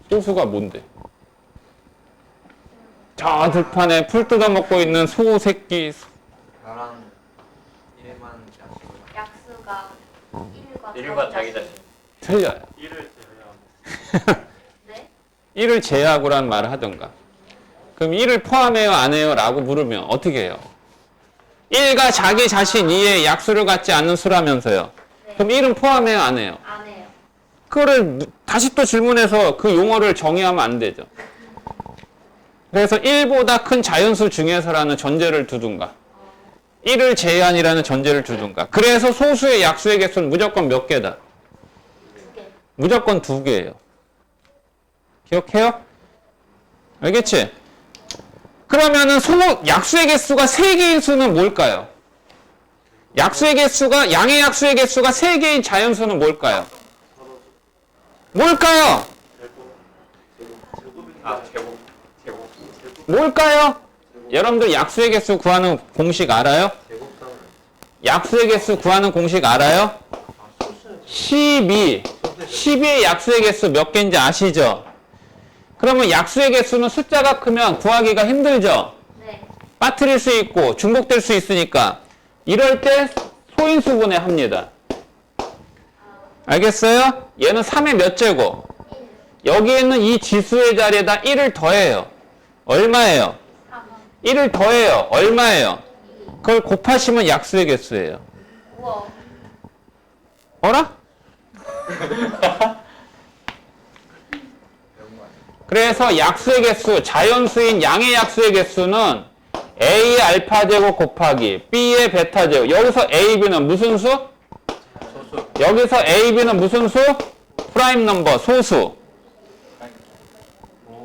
소수가 뭔데? 저 들판에 풀 뜯어먹고 있는 소 새끼. 나랑 이래만 약수가 1과 1과 자기 자신. 틀려요. 1을 제외하고. 네? 1을 제하고란 말을 하던가. 그럼 1을 포함해요, 안 해요? 라고 물으면 어떻게 해요? 1과 자기 자신 2의 약수를 갖지 않는 수라면서요. 네. 그럼 1은 포함해요, 안 해요? 안 해요. 그거를 다시 또 질문해서 그 용어를 정의하면 안 되죠. 그래서 1보다 큰 자연수 중에서라는 전제를 두든가 1을 제한이라는 전제를 두든가. 그래서 소수의 약수의 개수는 무조건 몇 개다? 2개. 무조건 2개예요. 기억해요? 알겠지? 그러면은 약수의 개수가 3개인 수는 뭘까요? 양의 약수의 개수가 3개인 자연수는 뭘까요? 뭘까요? 아, 제곱. 뭘까요? 여러분들 약수의 개수 구하는 공식 알아요? 약수의 개수 구하는 공식 알아요? 12의 약수의 개수 몇 개인지 아시죠? 그러면 약수의 개수는 숫자가 크면 구하기가 힘들죠? 네. 빠뜨릴 수 있고 중복될 수 있으니까 이럴 때 소인수분해 합니다. 알겠어요? 얘는 3의 몇 제곱? 1. 여기 있는 이 지수의 자리에다 1을 더해요. 얼마예요? 3원. 1을 더해요. 얼마예요? 2. 그걸 곱하시면 약수의 개수예요. 우와. 어라? 그래서 약수의 개수, 자연수인 양의 약수의 개수는 A의 알파 제곱 곱하기 B의 베타 제곱. 여기서 A, B는 무슨 수? 소수. 여기서 A, B는 무슨 수? 프라임 넘버, 소수.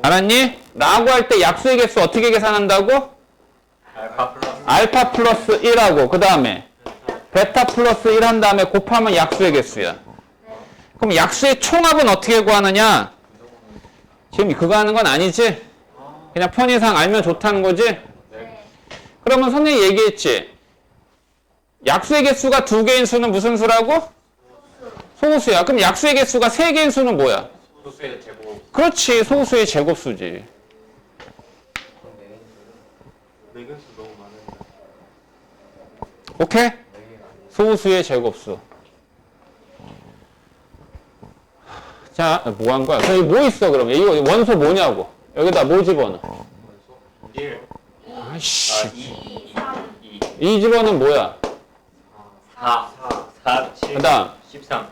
알았니? 라고 할 때 약수의 개수 어떻게 계산한다고? 알파 플러스. 알파 플러스 1하고 그 다음에 베타 플러스 1 한 다음에 곱하면 약수의 개수야. 그럼 약수의 총합은 어떻게 구하느냐? 지금 그거 하는 건 아니지? 그냥 편의상 알면 좋다는 거지? 네. 그러면 선생님이 얘기했지? 약수의 개수가 2개인 수는 무슨 수라고? 소수야. 그럼 약수의 개수가 3개인 수는 뭐야? 소수의 제곱. 그렇지. 소수의 제곱수지. 매근수 너무 많은데. 오케이? 소수의 제곱수. 자, 뭐 한 거야? 여기 뭐 있어, 그러면? 이거 원소 뭐냐고? 여기다 뭐 집어넣어? 1. 아이씨. 2. 3. 2. 이 집어는 뭐야? 4. 4. 7. 그 다음, 13.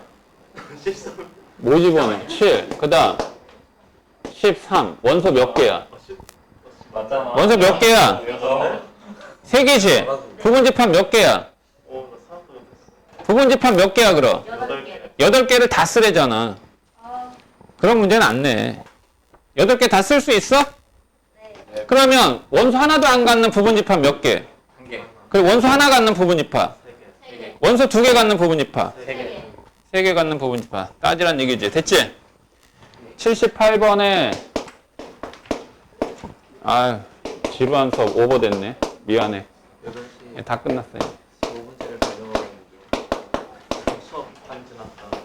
뭐 집어넣어? 7. 그 다음, 13. 원소 몇 개야? 맞잖아. 원소 몇 개야? 6. 3개지? 부분집합 몇 개야? 부분집합 몇 개야, 그럼? 8개. 8개를 다 쓰래잖아. 아. 그런 문제는 안 내. 8개 다 쓸 수 있어? 네. 그러면 원소 하나도 안 갖는 부분집합 몇 개? 한 개. 그리고 원소 하나 갖는 부분집합. 세 개. 원소 2개 갖는 부분집합. 세 개. 3개 갖는 부분집합. 따지란 얘기지. 됐지? 78번에 아유 지루한 수업 오버됐네. 미안해. 8시 다 끝났어요. 15분째를 가져가는 중. 수업 반 지났다.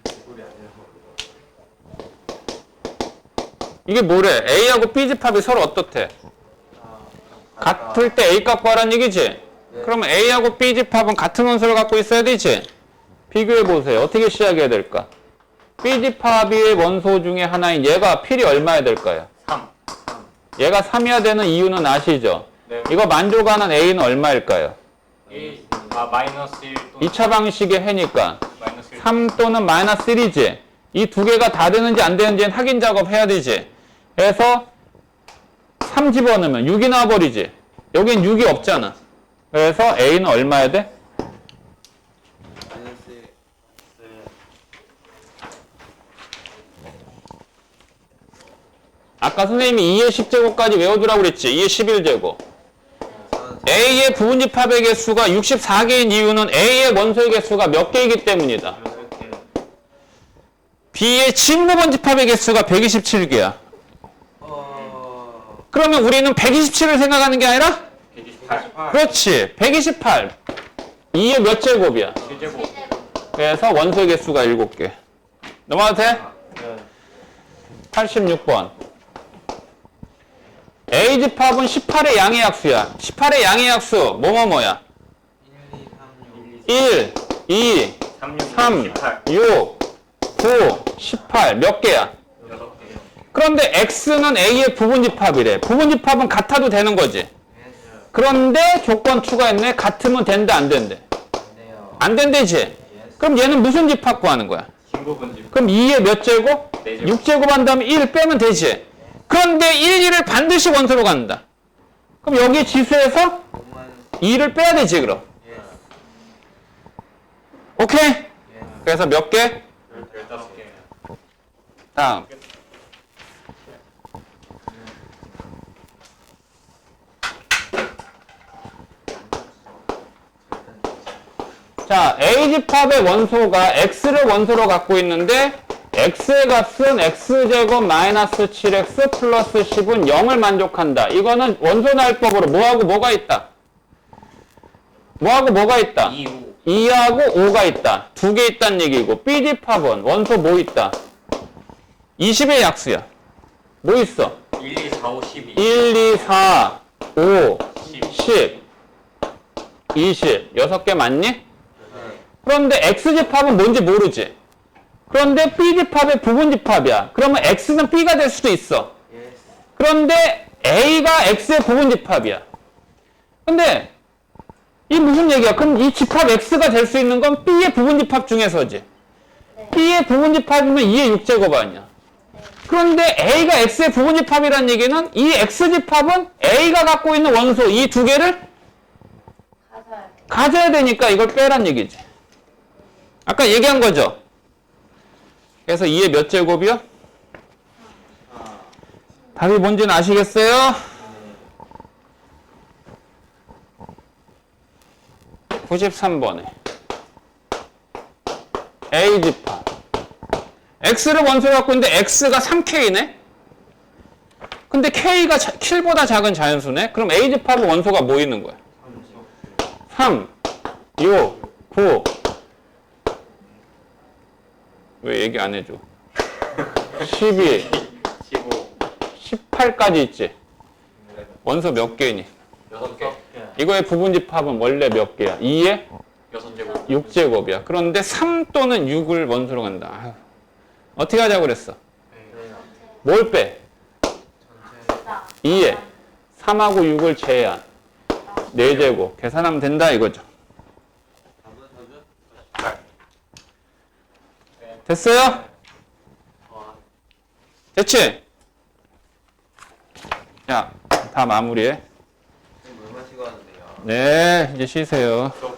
개구리 아니야. 이게 뭐래? A하고 B집합이 서로 어떻대? 같을 때 A 값 구하란 얘기지? 그러면 A하고 B집합은 같은 원소를 갖고 있어야 되지? 비교해 보세요. 어떻게 시작해야 될까? B집합의 원소 중에 하나인 얘가 필이 얼마야 될까요? 3. 얘가 3이어야 되는 이유는 아시죠? 네. 이거 만족하는 A는 얼마일까요? 1. 마이너스 1 또는 2차 방식의 해니까 마이너스 1. 3 또는 마이너스 1이지. 이 두 개가 다 되는지 안 되는지는 확인 작업 해야 되지. 그래서 3 집어넣으면 6이 나와버리지. 여긴 6이 없잖아. 그래서 A는 얼마야 돼? 마이너스 아까 선생님이 2의 10제곱까지 외워두라고 그랬지. 2의 11제곱. A의 부분집합의 개수가 64개인 이유는 A의 원소의 개수가 몇 개이기 때문이다. 6개. B의 진부분집합의 개수가 127개야. 그러면 우리는 127을 생각하는 게 아니라 128. 그렇지. 128. 2의 몇 제곱이야? 7제곱. 그래서 원소의 개수가 7개. 넘어가도 돼? 네. 86번. A집합은 18의 양의 약수야. 18의 양의 약수 뭐뭐뭐야? 1, 2, 3, 6. 1, 2, 3, 6, 3, 18. 6, 9, 18. 몇 개야? 6개. 그런데 X는 A의 부분집합이래. 부분집합은 같아도 되는 거지. 예스. 그런데 조건 추가했네. 같으면 된다, 안 된대? 안 돼요. 안 된대지? 예스. 그럼 얘는 무슨 집합 구하는 거야? 진부분집. 그럼 2의 몇 제곱? 네 제곱. 6제곱 한 다음에 1 빼면 되지. 그런데 1, 2를 반드시 원소로 갖는다. 그럼 여기 지수에서 5만 2를 빼야 되지, 그럼. 예스. 오케이? 예스. 그래서 몇 개? 15개. 다음. 자, A집합의 원소가 X를 원소로 갖고 있는데 X의 값은 X제곱 마이너스 7X 플러스 10은 0을 만족한다. 이거는 원소 나열법으로 뭐하고 뭐가 있다? 뭐하고 뭐가 있다? 2, 5. 2하고 5가 있다. 2개 있다는 얘기고 B집합은 원소 뭐 있다? 20의 약수야. 뭐 있어? 1, 2, 4, 5, 12. 1, 2, 4, 5, 10. 10, 20. 6개 맞니? 그런데 X집합은 뭔지 모르지. 그런데 B집합의 부분집합이야. 그러면 X는 B가 될 수도 있어. 예스. 그런데 A가 X의 부분집합이야. 근데 이 무슨 얘기야? 그럼 이 집합 X가 될 수 있는 건 B의 부분집합 중에서지. 네. B의 부분집합이면 2의 6제곱 아니야. 그런데 A가 X의 부분집합이라는 얘기는 이 X집합은 A가 갖고 있는 원소 이 두 개를 가져야 돼. 가져야 되니까 이걸 빼란 얘기지. 아까 얘기한 거죠? 그래서 2의 몇 제곱이요? 답이 뭔지는 아시겠어요? 93번에 A집합 X를 원소로 갖고 있는데 X가 3K네? 근데 K가 7보다 작은 자연수네? 그럼 A집합은 원소가 뭐 있는 거야? 3, 6, 9 왜 얘기 안 해줘? 12, 15. 18까지 있지? 원소 몇 개니? 6개. 이거의 부분집합은 원래 몇 개야? 2의 6제곱. 6제곱이야. 그런데 3 또는 6을 원소로 간다. 아유. 어떻게 하자고 그랬어? 뭘 빼? 나. 2에 3하고 6을 제한. 4제곱. 계산하면 된다 이거죠. 됐어요? 됐지? 자, 다 마무리해. 물 마시고 왔는데요. 네, 이제 쉬세요. 수업